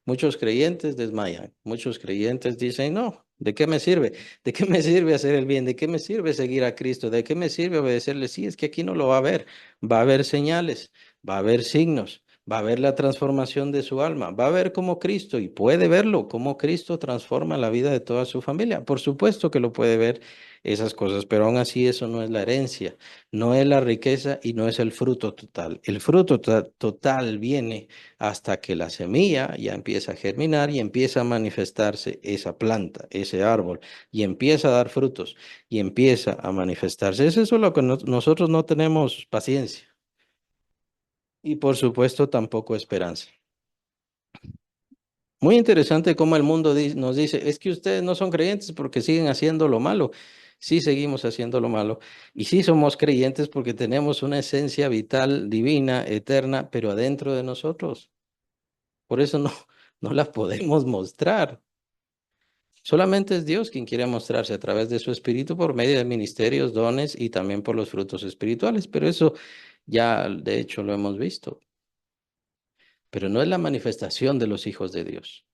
Muchos creyentes desmayan. Muchos creyentes dicen, no, ¿de qué me sirve? ¿De qué me sirve hacer el bien? ¿De qué me sirve seguir a Cristo? ¿De qué me sirve obedecerle? Sí, es que aquí no lo va a haber. Va a haber señales, va a haber signos, va a haber la transformación de su alma, va a ver cómo Cristo, y puede verlo, cómo Cristo transforma la vida de toda su familia. Por supuesto que lo puede ver esas cosas, pero aún así eso no es la herencia, no es la riqueza y no es el fruto total. El fruto total viene hasta que la semilla ya empieza a germinar y empieza a manifestarse esa planta, ese árbol, y empieza a dar frutos y empieza a manifestarse. Es eso lo que nosotros no tenemos paciencia y por supuesto tampoco esperanza. Muy interesante cómo el mundo nos dice, es que ustedes no son creyentes porque siguen haciendo lo malo. Sí seguimos haciendo lo malo y sí somos creyentes porque tenemos una esencia vital, divina, eterna, pero adentro de nosotros. Por eso no, no la podemos mostrar. Solamente es Dios quien quiere mostrarse a través de su espíritu por medio de ministerios, dones y también por los frutos espirituales. Pero eso ya de hecho lo hemos visto. Pero no es la manifestación de los hijos de Dios,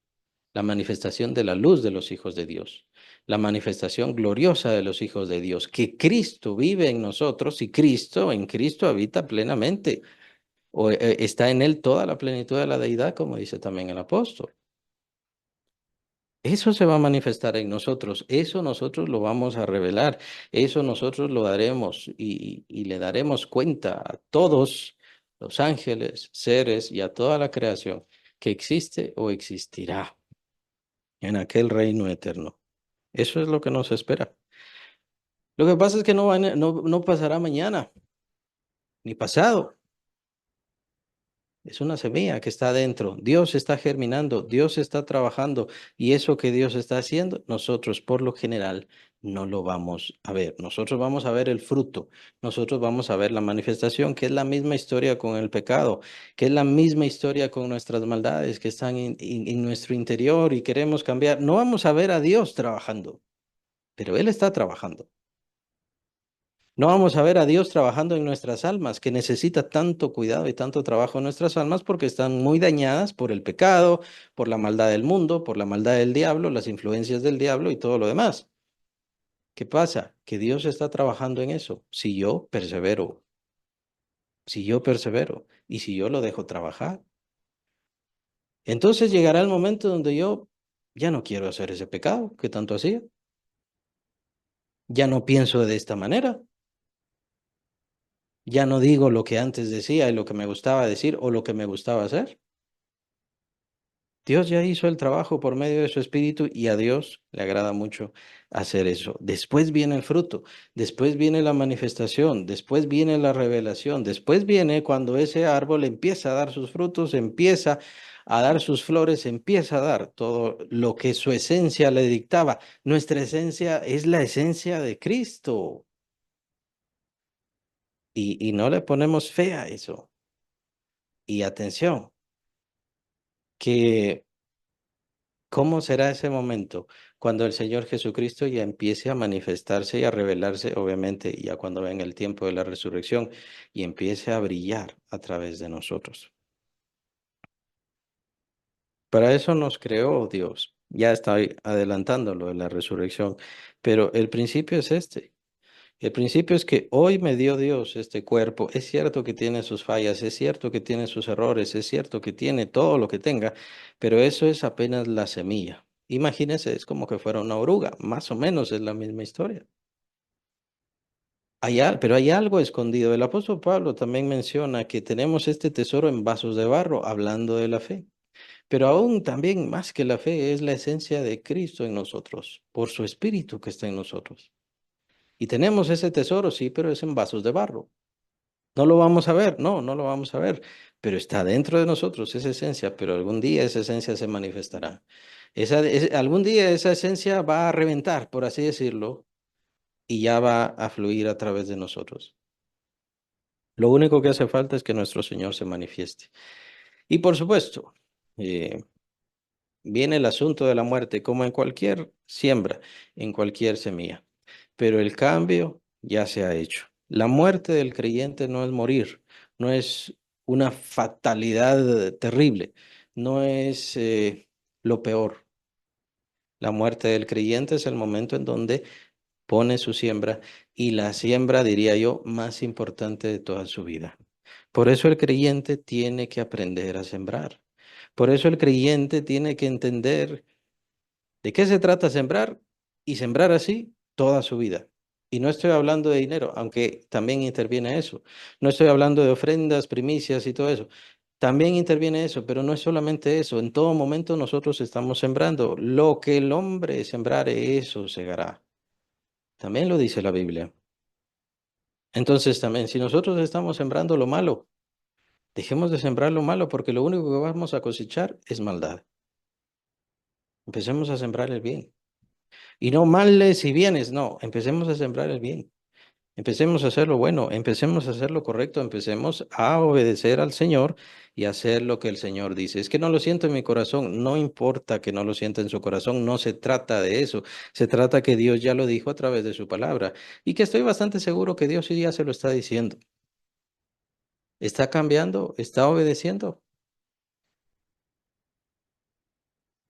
la manifestación de la luz de los hijos de Dios, la manifestación gloriosa de los hijos de Dios, que Cristo vive en nosotros y Cristo en Cristo habita plenamente. O está en él toda la plenitud de la deidad, como dice también el apóstol. Eso se va a manifestar en nosotros, eso nosotros lo vamos a revelar, eso nosotros lo daremos y le daremos cuenta a todos los ángeles, seres y a toda la creación que existe o existirá en aquel reino eterno. Eso es lo que nos espera. Lo que pasa es que no pasará mañana ni pasado. Es una semilla que está adentro. Dios está germinando, Dios está trabajando y eso que Dios está haciendo, nosotros por lo general no lo vamos a ver. Nosotros vamos a ver el fruto, nosotros vamos a ver la manifestación, que es la misma historia con el pecado, que es la misma historia con nuestras maldades que están en nuestro interior y queremos cambiar. No vamos a ver a Dios trabajando, pero Él está trabajando. No vamos a ver a Dios trabajando en nuestras almas, que necesita tanto cuidado y tanto trabajo en nuestras almas porque están muy dañadas por el pecado, por la maldad del mundo, por la maldad del diablo, las influencias del diablo y todo lo demás. ¿Qué pasa? Que Dios está trabajando en eso. Si yo persevero, si yo persevero y si yo lo dejo trabajar, entonces llegará el momento donde yo ya no quiero hacer ese pecado que tanto hacía. Ya no pienso de esta manera. Ya no digo lo que antes decía y lo que me gustaba decir o lo que me gustaba hacer. Dios ya hizo el trabajo por medio de su espíritu y a Dios le agrada mucho hacer eso. Después viene el fruto, después viene la manifestación, después viene la revelación, después viene cuando ese árbol empieza a dar sus frutos, empieza a dar sus flores, empieza a dar todo lo que su esencia le dictaba. Nuestra esencia es la esencia de Cristo y no le ponemos fe a eso. Y atención, que ¿cómo será ese momento cuando el Señor Jesucristo ya empiece a manifestarse y a revelarse, obviamente, ya cuando venga el tiempo de la resurrección y empiece a brillar a través de nosotros? Para eso nos creó Dios. Ya estoy adelantando lo de la resurrección, pero el principio es este. El principio es que hoy me dio Dios este cuerpo. Es cierto que tiene sus fallas, es cierto que tiene sus errores, es cierto que tiene todo lo que tenga, pero eso es apenas la semilla. Imagínense, es como que fuera una oruga, más o menos es la misma historia. Pero hay algo escondido. El apóstol Pablo también menciona que tenemos este tesoro en vasos de barro, hablando de la fe. Pero aún también más que la fe es la esencia de Cristo en nosotros, por su espíritu que está en nosotros. Y tenemos ese tesoro, sí, pero es en vasos de barro. No lo vamos a ver, no, no lo vamos a ver, pero está dentro de nosotros esa esencia, pero algún día esa esencia se manifestará. Algún día esa esencia va a reventar, por así decirlo, y ya va a fluir a través de nosotros. Lo único que hace falta es que nuestro Señor se manifieste. Y por supuesto, eh, viene el asunto de la muerte, como en cualquier siembra, en cualquier semilla. Pero el cambio ya se ha hecho. La muerte del creyente no es morir, no es una fatalidad terrible, no es lo peor. La muerte del creyente es el momento en donde pone su siembra y la siembra, diría yo, más importante de toda su vida. Por eso el creyente tiene que aprender a sembrar. Por eso el creyente tiene que entender ¿de qué se trata sembrar? Y sembrar así toda su vida. Y no estoy hablando de dinero, aunque también interviene eso. No estoy hablando de ofrendas, primicias y todo eso. También interviene eso, pero no es solamente eso. En todo momento nosotros estamos sembrando. Lo que el hombre sembrare, eso segará. También lo dice la Biblia. Entonces también, si nosotros estamos sembrando lo malo, dejemos de sembrar lo malo porque lo único que vamos a cosechar es maldad. Empecemos a sembrar el bien. Y no males y bienes, no, empecemos a sembrar el bien. Empecemos a hacer lo bueno, empecemos a hacer lo correcto, empecemos a obedecer al Señor y a hacer lo que el Señor dice. Es que no lo siento en mi corazón, no importa que no lo sienta en su corazón, no se trata de eso, se trata que Dios ya lo dijo a través de su palabra y que estoy bastante seguro que Dios sí ya se lo está diciendo. ¿Está cambiando? ¿Está obedeciendo?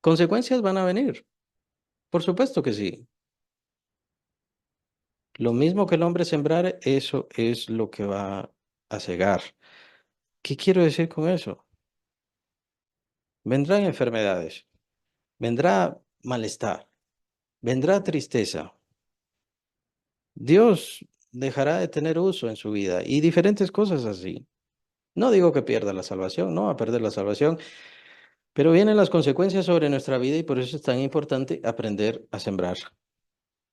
Consecuencias van a venir, por supuesto que sí. Lo mismo que el hombre sembrar, eso es lo que va a cegar. ¿Qué quiero decir con eso? Vendrán enfermedades, vendrá malestar, vendrá tristeza. Dios dejará de tener uso en su vida y diferentes cosas así. No digo que pierda la salvación, no va a perder la salvación, pero vienen las consecuencias sobre nuestra vida y por eso es tan importante aprender a sembrar.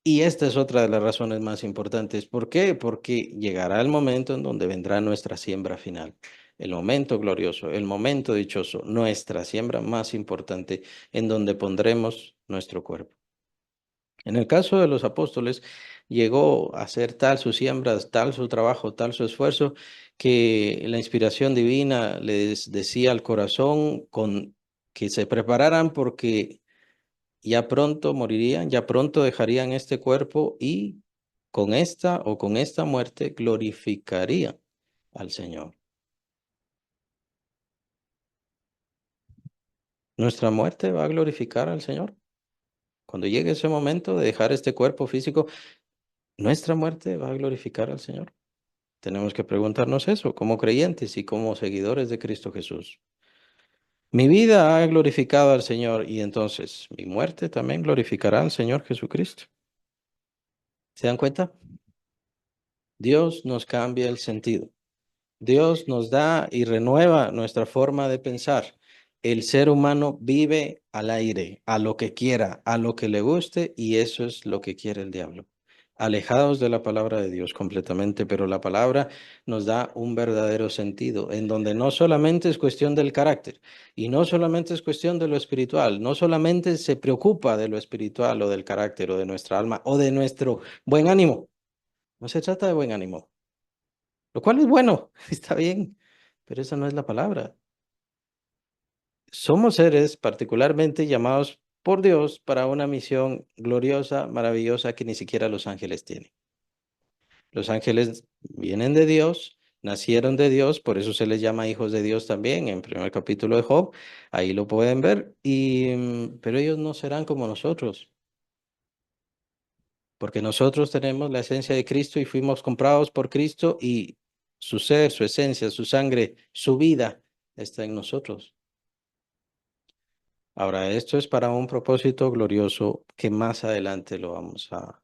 Y esta es otra de las razones más importantes. ¿Por qué? Porque llegará el momento en donde vendrá nuestra siembra final. El momento glorioso, el momento dichoso, nuestra siembra más importante en donde pondremos nuestro cuerpo. En el caso de los apóstoles, llegó a ser tal sus siembras, tal su trabajo, tal su esfuerzo, que la inspiración divina les decía al corazón que se prepararan porque ya pronto morirían, ya pronto dejarían este cuerpo y con esta muerte glorificarían al Señor. Nuestra muerte va a glorificar al Señor. Cuando llegue ese momento de dejar este cuerpo físico, nuestra muerte va a glorificar al Señor. Tenemos que preguntarnos eso como creyentes y como seguidores de Cristo Jesús. Mi vida ha glorificado al Señor y entonces mi muerte también glorificará al Señor Jesucristo. ¿Se dan cuenta? Dios nos cambia el sentido. Dios nos da y renueva nuestra forma de pensar. El ser humano vive al aire, a lo que quiera, a lo que le guste, y eso es lo que quiere el diablo. Alejados de la palabra de Dios completamente, pero la palabra nos da un verdadero sentido, en donde no solamente es cuestión del carácter, y no solamente es cuestión de lo espiritual, no solamente se preocupa de lo espiritual o del carácter o de nuestra alma o de nuestro buen ánimo. No se trata de buen ánimo. Lo cual es bueno, está bien, pero esa no es la palabra. Somos seres particularmente llamados por Dios para una misión gloriosa, maravillosa que ni siquiera los ángeles tienen. Los ángeles vienen de Dios, nacieron de Dios, por eso se les llama hijos de Dios también, en el primer capítulo de Job, ahí lo pueden ver, pero ellos no serán como nosotros. porque nosotros tenemos la esencia de Cristo y fuimos comprados por Cristo y su ser, su esencia, su sangre, su vida está en nosotros. Ahora, esto es para un propósito glorioso que más adelante lo vamos a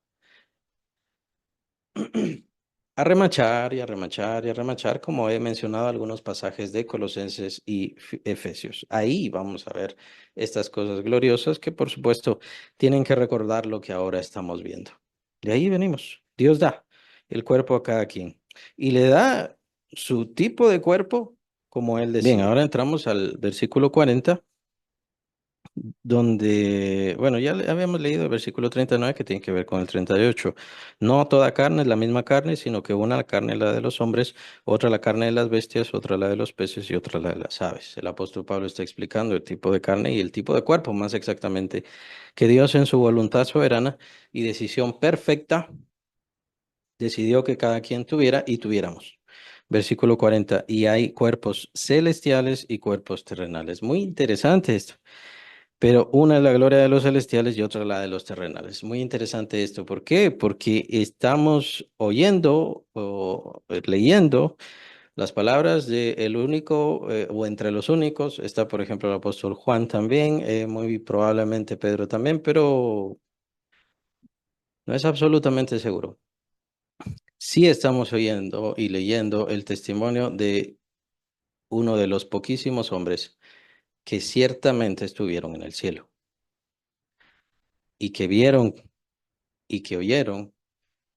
remachar y a remachar y a remachar, como he mencionado algunos pasajes de Colosenses y Efesios. Ahí vamos a ver estas cosas gloriosas que, por supuesto, tienen que recordar lo que ahora estamos viendo. De ahí venimos. Dios da el cuerpo a cada quien y le da su tipo de cuerpo como Él decide. Bien, ahora entramos al versículo 40 donde, bueno, ya habíamos leído el versículo 39 que tiene que ver con el 38. No toda carne es la misma carne, sino que una la carne es la de los hombres, otra la carne de las bestias, otra la de los peces y otra la de las aves. El apóstol Pablo está explicando el tipo de carne y el tipo de cuerpo, más exactamente, que Dios en su voluntad soberana y decisión perfecta decidió que cada quien tuviera y tuviéramos. Versículo 40, y hay cuerpos celestiales y cuerpos terrenales. Muy interesante esto. Pero una es la gloria de los celestiales y otra la de los terrenales. Muy interesante esto. ¿Por qué? Porque estamos oyendo o leyendo las palabras de el único o entre los únicos. Está, por ejemplo, el apóstol Juan también, muy probablemente Pedro también, pero no es absolutamente seguro. Sí estamos oyendo y leyendo el testimonio de uno de los poquísimos hombres que ciertamente estuvieron en el cielo y que vieron y que oyeron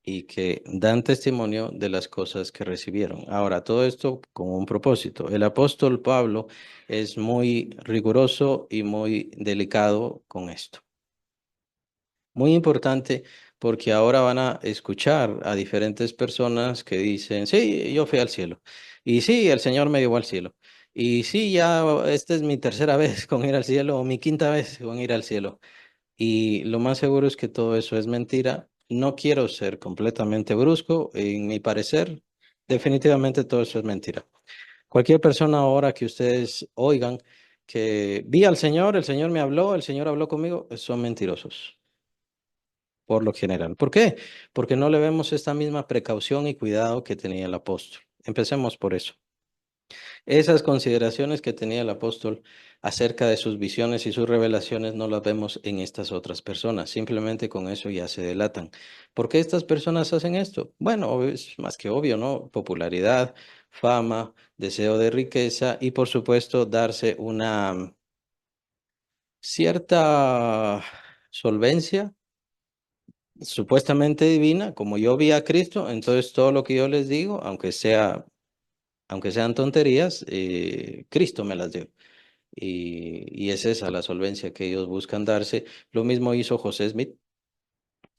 y que dan testimonio de las cosas que recibieron. Ahora, todo esto con un propósito. El apóstol Pablo es muy riguroso y muy delicado con esto. Muy importante porque ahora van a escuchar a diferentes personas que dicen, sí, yo fui al cielo. Y sí, el Señor me llevó al cielo. Y sí, ya esta es mi tercera vez con ir al cielo o mi quinta vez con ir al cielo. Y lo más seguro es que todo eso es mentira. No quiero ser completamente brusco. En mi parecer, definitivamente todo eso es mentira. Cualquier persona ahora que ustedes oigan que vi al Señor, el Señor me habló, el Señor habló conmigo, son mentirosos, por lo general. ¿Por qué? Porque no le vemos esta misma precaución y cuidado que tenía el apóstol. Empecemos por eso. Esas consideraciones que tenía el apóstol acerca de sus visiones y sus revelaciones no las vemos en estas otras personas. Simplemente con eso ya se delatan. ¿Por qué estas personas hacen esto? Bueno, es más que obvio, ¿no? Popularidad, fama, deseo de riqueza y por supuesto darse una cierta solvencia supuestamente divina, como yo vi a Cristo, entonces todo lo que yo les digo, aunque sean tonterías, Cristo me las dio. Y es esa la solvencia que ellos buscan darse. Lo mismo hizo José Smith,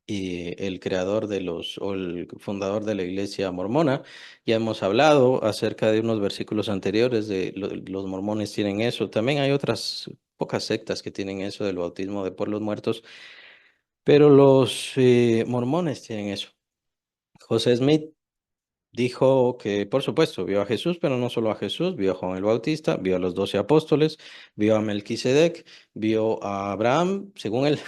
el creador de o el fundador de la iglesia mormona. Ya hemos hablado acerca de unos versículos anteriores de los mormones tienen eso. También hay otras pocas sectas que tienen eso del bautismo de por los muertos, pero los mormones tienen eso. José Smith dijo que, por supuesto, vio a Jesús, pero no solo a Jesús, vio a Juan el Bautista, vio a los 12 apóstoles, vio a Melquisedec, vio a Abraham, según él,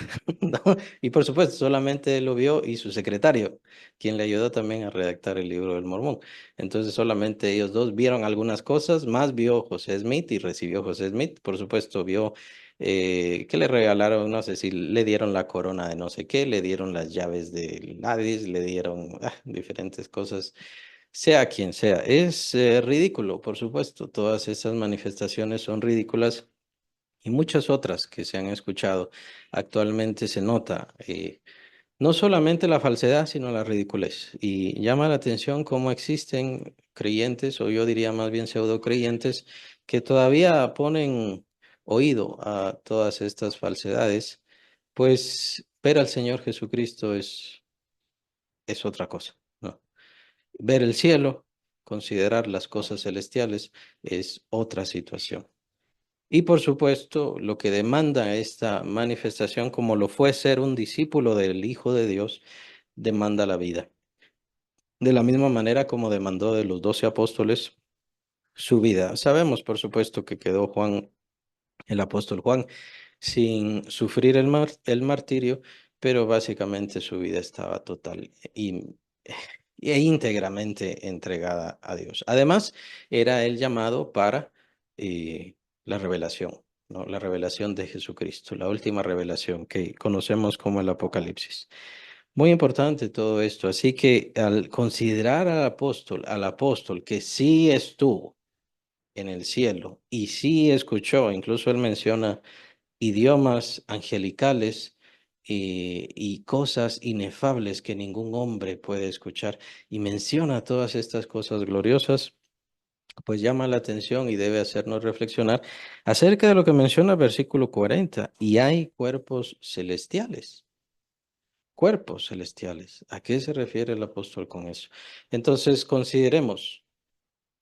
¿no? Y por supuesto, solamente él lo vio y su secretario, quien le ayudó también a redactar el libro del Mormón. Entonces, solamente ellos dos vieron algunas cosas, más vio José Smith y recibió José Smith, por supuesto, vio que le regalaron, no sé si le dieron la corona de no sé qué, le dieron las llaves del Hades, le dieron diferentes cosas sea quien sea. Es ridículo, por supuesto. Todas esas manifestaciones son ridículas y muchas otras que se han escuchado. Actualmente se nota no solamente la falsedad, sino la ridiculez. Y llama la atención cómo existen creyentes, o yo diría más bien pseudo creyentes, que todavía ponen oído a todas estas falsedades, pues ver al Señor Jesucristo es otra cosa, ¿no? Ver el cielo, considerar las cosas celestiales es otra situación. Y por supuesto, lo que demanda esta manifestación, como lo fue ser un discípulo del Hijo de Dios, demanda la vida. De la misma manera como demandó de los 12 apóstoles su vida. Sabemos, por supuesto, que quedó Juan, el apóstol Juan, sin sufrir el martirio, pero básicamente su vida estaba total e íntegramente entregada a Dios. Además, era el llamado para la revelación, ¿no? La revelación de Jesucristo, la última revelación que conocemos como el Apocalipsis. Muy importante todo esto. Así que al considerar al apóstol que sí estuvo en el cielo y sí escuchó, incluso él menciona idiomas angelicales y cosas inefables que ningún hombre puede escuchar, y menciona todas estas cosas gloriosas, pues llama la atención y debe hacernos reflexionar acerca de lo que menciona el versículo 40, y hay cuerpos celestiales. Cuerpos celestiales. ¿A qué se refiere el apóstol con eso? Entonces, consideremos.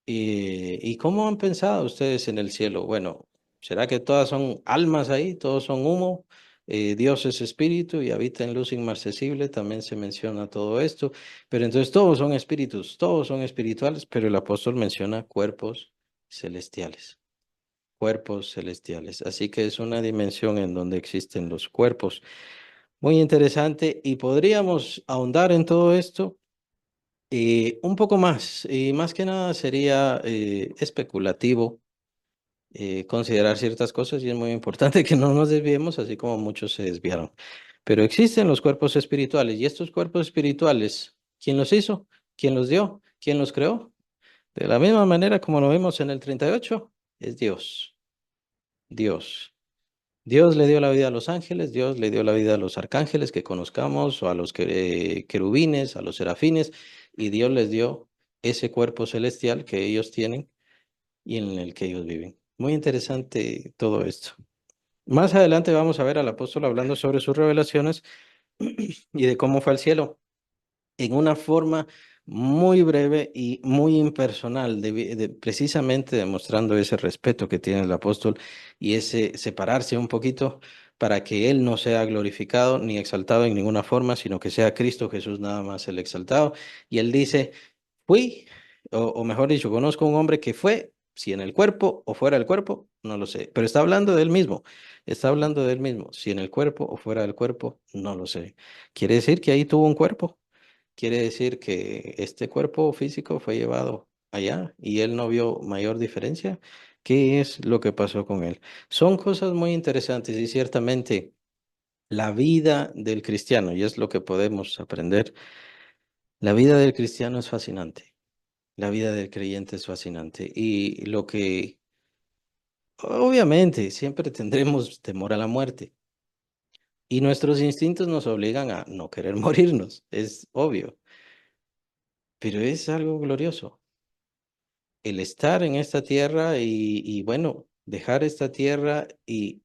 ¿Y cómo han pensado ustedes en el cielo? Bueno, ¿será que todas son almas ahí? ¿Todos son humo? Dios es espíritu y habita en luz inmarcesible. También se menciona todo esto. Pero entonces todos son espíritus, todos son espirituales, pero el apóstol menciona cuerpos celestiales. Cuerpos celestiales. Así que es una dimensión en donde existen los cuerpos. Muy interesante. Y podríamos ahondar en todo esto un poco más, y más que nada sería especulativo considerar ciertas cosas y es muy importante que no nos desviemos, así como muchos se desviaron. Pero existen los cuerpos espirituales y estos cuerpos espirituales, ¿quién los hizo? ¿Quién los dio? ¿Quién los creó? De la misma manera como lo vimos en el 38, es Dios. Dios. Dios le dio la vida a los ángeles, Dios le dio la vida a los arcángeles que conozcamos, o a los querubines, a los serafines, y Dios les dio ese cuerpo celestial que ellos tienen y en el que ellos viven. Muy interesante todo esto. Más adelante vamos a ver al apóstol hablando sobre sus revelaciones y de cómo fue al cielo en una forma muy breve y muy impersonal, precisamente demostrando ese respeto que tiene el apóstol y ese separarse un poquito para que él no sea glorificado ni exaltado en ninguna forma, sino que sea Cristo Jesús nada más el exaltado. Y él dice, fui, o mejor dicho, conozco un hombre que fue, si en el cuerpo o fuera del cuerpo, no lo sé, pero está hablando de él mismo, está hablando de él mismo, si en el cuerpo o fuera del cuerpo, no lo sé. Quiere decir que ahí tuvo un cuerpo. Quiere decir que este cuerpo físico fue llevado allá y él no vio mayor diferencia. ¿Qué es lo que pasó con él? Son cosas muy interesantes y ciertamente la vida del cristiano, y es lo que podemos aprender, la vida del cristiano es fascinante. La vida del creyente es fascinante. Y lo que, obviamente, siempre tendremos temor a la muerte. Y nuestros instintos nos obligan a no querer morirnos, es obvio, pero es algo glorioso. El estar en esta tierra y bueno, dejar esta tierra y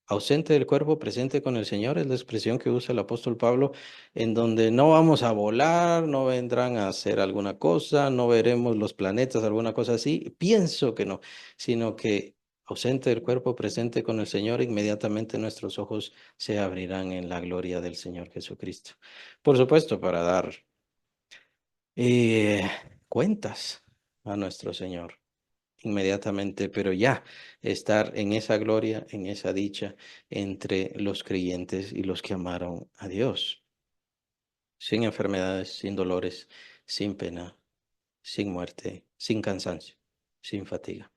ausente del cuerpo, presente con el Señor, es la expresión que usa el apóstol Pablo, en donde no vamos a volar, no vendrán a hacer alguna cosa, no veremos los planetas, alguna cosa así. Pienso que no, sino que ausente del cuerpo, presente con el Señor, inmediatamente nuestros ojos se abrirán en la gloria del Señor Jesucristo. Por supuesto, para dar eh, cuentas a nuestro Señor inmediatamente, pero ya estar en esa gloria, en esa dicha entre los creyentes y los que amaron a Dios, sin enfermedades, sin dolores, sin pena, sin muerte, sin cansancio, sin fatiga.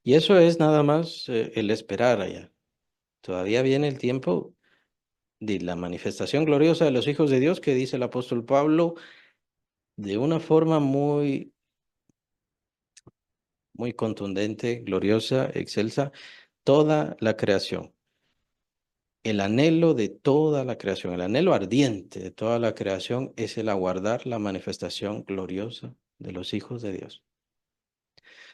Y eso es nada más el esperar allá. Todavía viene el tiempo de la manifestación gloriosa de los hijos de Dios que dice el apóstol Pablo de una forma muy, muy contundente, gloriosa, excelsa, toda la creación. El anhelo de toda la creación, el anhelo ardiente de toda la creación es el aguardar la manifestación gloriosa de los hijos de Dios.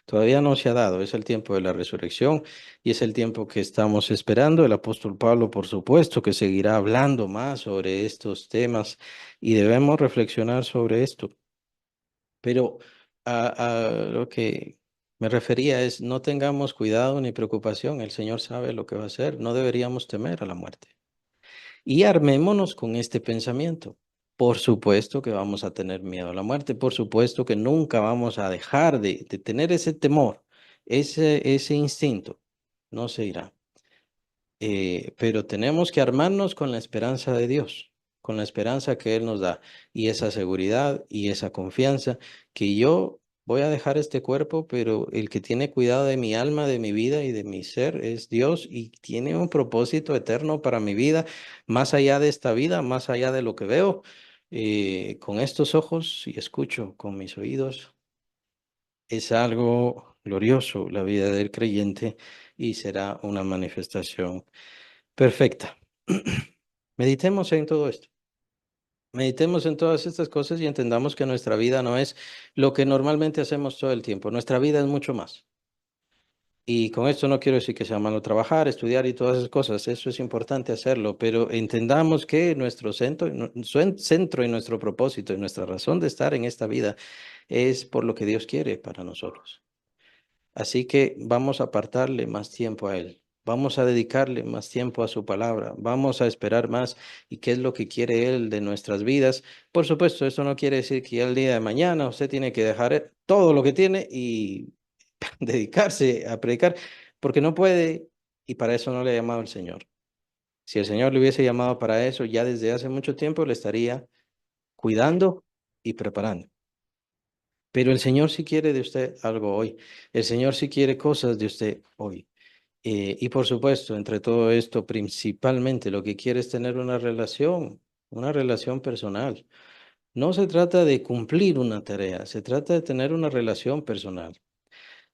Todavía no se ha dado, es el tiempo de la resurrección y es el tiempo que estamos esperando. El apóstol Pablo, por supuesto, que seguirá hablando más sobre estos temas y debemos reflexionar sobre esto. Pero a lo que me refería es, no tengamos cuidado ni preocupación, el Señor sabe lo que va a hacer, no deberíamos temer a la muerte. Y armémonos con este pensamiento. Por supuesto que vamos a tener miedo a la muerte, por supuesto que nunca vamos a dejar de tener ese temor, ese instinto, no se irá. pero tenemos que armarnos con la esperanza de Dios, con la esperanza que Él nos da y esa seguridad y esa confianza que yo voy a dejar este cuerpo, pero el que tiene cuidado de mi alma, de mi vida y de mi ser es Dios y tiene un propósito eterno para mi vida, más allá de esta vida, más allá de lo que veo. Con estos ojos y escucho con mis oídos, es algo glorioso la vida del creyente y será una manifestación perfecta. Meditemos en todo esto. Meditemos en todas estas cosas y entendamos que nuestra vida no es lo que normalmente hacemos todo el tiempo. Nuestra vida es mucho más. Y con esto no quiero decir que sea malo trabajar, estudiar y todas esas cosas. Eso es importante hacerlo, pero entendamos que nuestro centro y nuestro propósito y nuestra razón de estar en esta vida es por lo que Dios quiere para nosotros. Así que vamos a apartarle más tiempo a Él. Vamos a dedicarle más tiempo a su palabra. Vamos a esperar más y qué es lo que quiere Él de nuestras vidas. Por supuesto, eso no quiere decir que ya el día de mañana usted tiene que dejar todo lo que tiene y dedicarse a predicar, porque no puede y para eso no le ha llamado el Señor. Si el Señor le hubiese llamado para eso, ya desde hace mucho tiempo le estaría cuidando y preparando. Pero el Señor sí quiere de usted algo hoy. El Señor sí quiere cosas de usted hoy. Y por supuesto, entre todo esto, principalmente lo que quiere es tener una relación personal. No se trata de cumplir una tarea, se trata de tener una relación personal.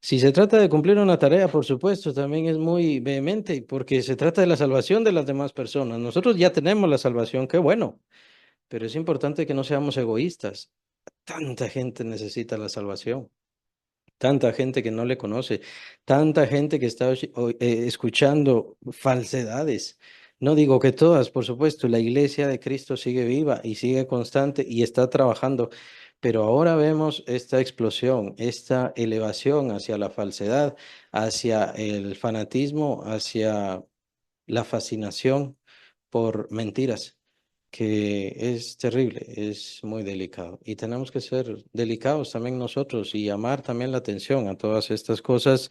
Si se trata de cumplir una tarea, por supuesto, también es muy vehemente, porque se trata de la salvación de las demás personas. Nosotros ya tenemos la salvación, qué bueno, pero es importante que no seamos egoístas. Tanta gente necesita la salvación. Tanta gente que no le conoce, tanta gente que está escuchando falsedades. No digo que todas, por supuesto, la iglesia de Cristo sigue viva y sigue constante y está trabajando, pero ahora vemos esta explosión, esta elevación hacia la falsedad, hacia el fanatismo, hacia la fascinación por mentiras, que es terrible, es muy delicado. Y tenemos que ser delicados también nosotros y llamar también la atención a todas estas cosas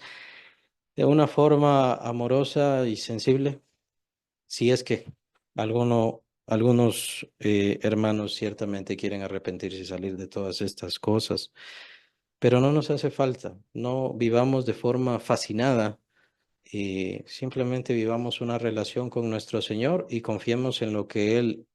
de una forma amorosa y sensible, si es que algunos hermanos ciertamente quieren arrepentirse y salir de todas estas cosas, pero no nos hace falta, no vivamos de forma fascinada y simplemente vivamos una relación con nuestro Señor y confiemos en lo que Él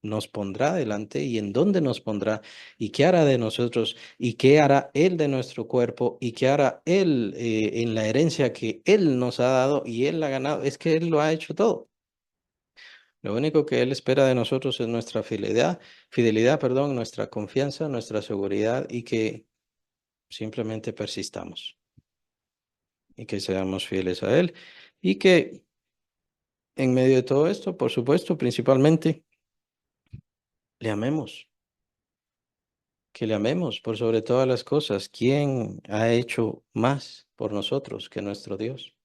nos pondrá delante y en dónde nos pondrá y qué hará de nosotros y qué hará Él de nuestro cuerpo y qué hará Él en la herencia que Él nos ha dado y Él ha ganado. Es que Él lo ha hecho todo. Lo único que Él espera de nosotros es nuestra fidelidad, nuestra confianza, nuestra seguridad y que simplemente persistamos y que seamos fieles a Él y que en medio de todo esto, por supuesto, principalmente, le amemos, que le amemos por sobre todas las cosas. ¿Quién ha hecho más por nosotros que nuestro Dios,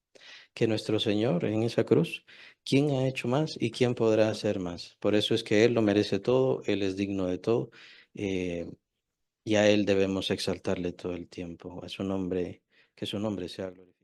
que nuestro Señor en esa cruz? ¿Quién ha hecho más y quién podrá hacer más? Por eso es que Él lo merece todo, Él es digno de todo, eh, y a Él debemos exaltarle todo el tiempo, a su nombre, que su nombre sea glorificado.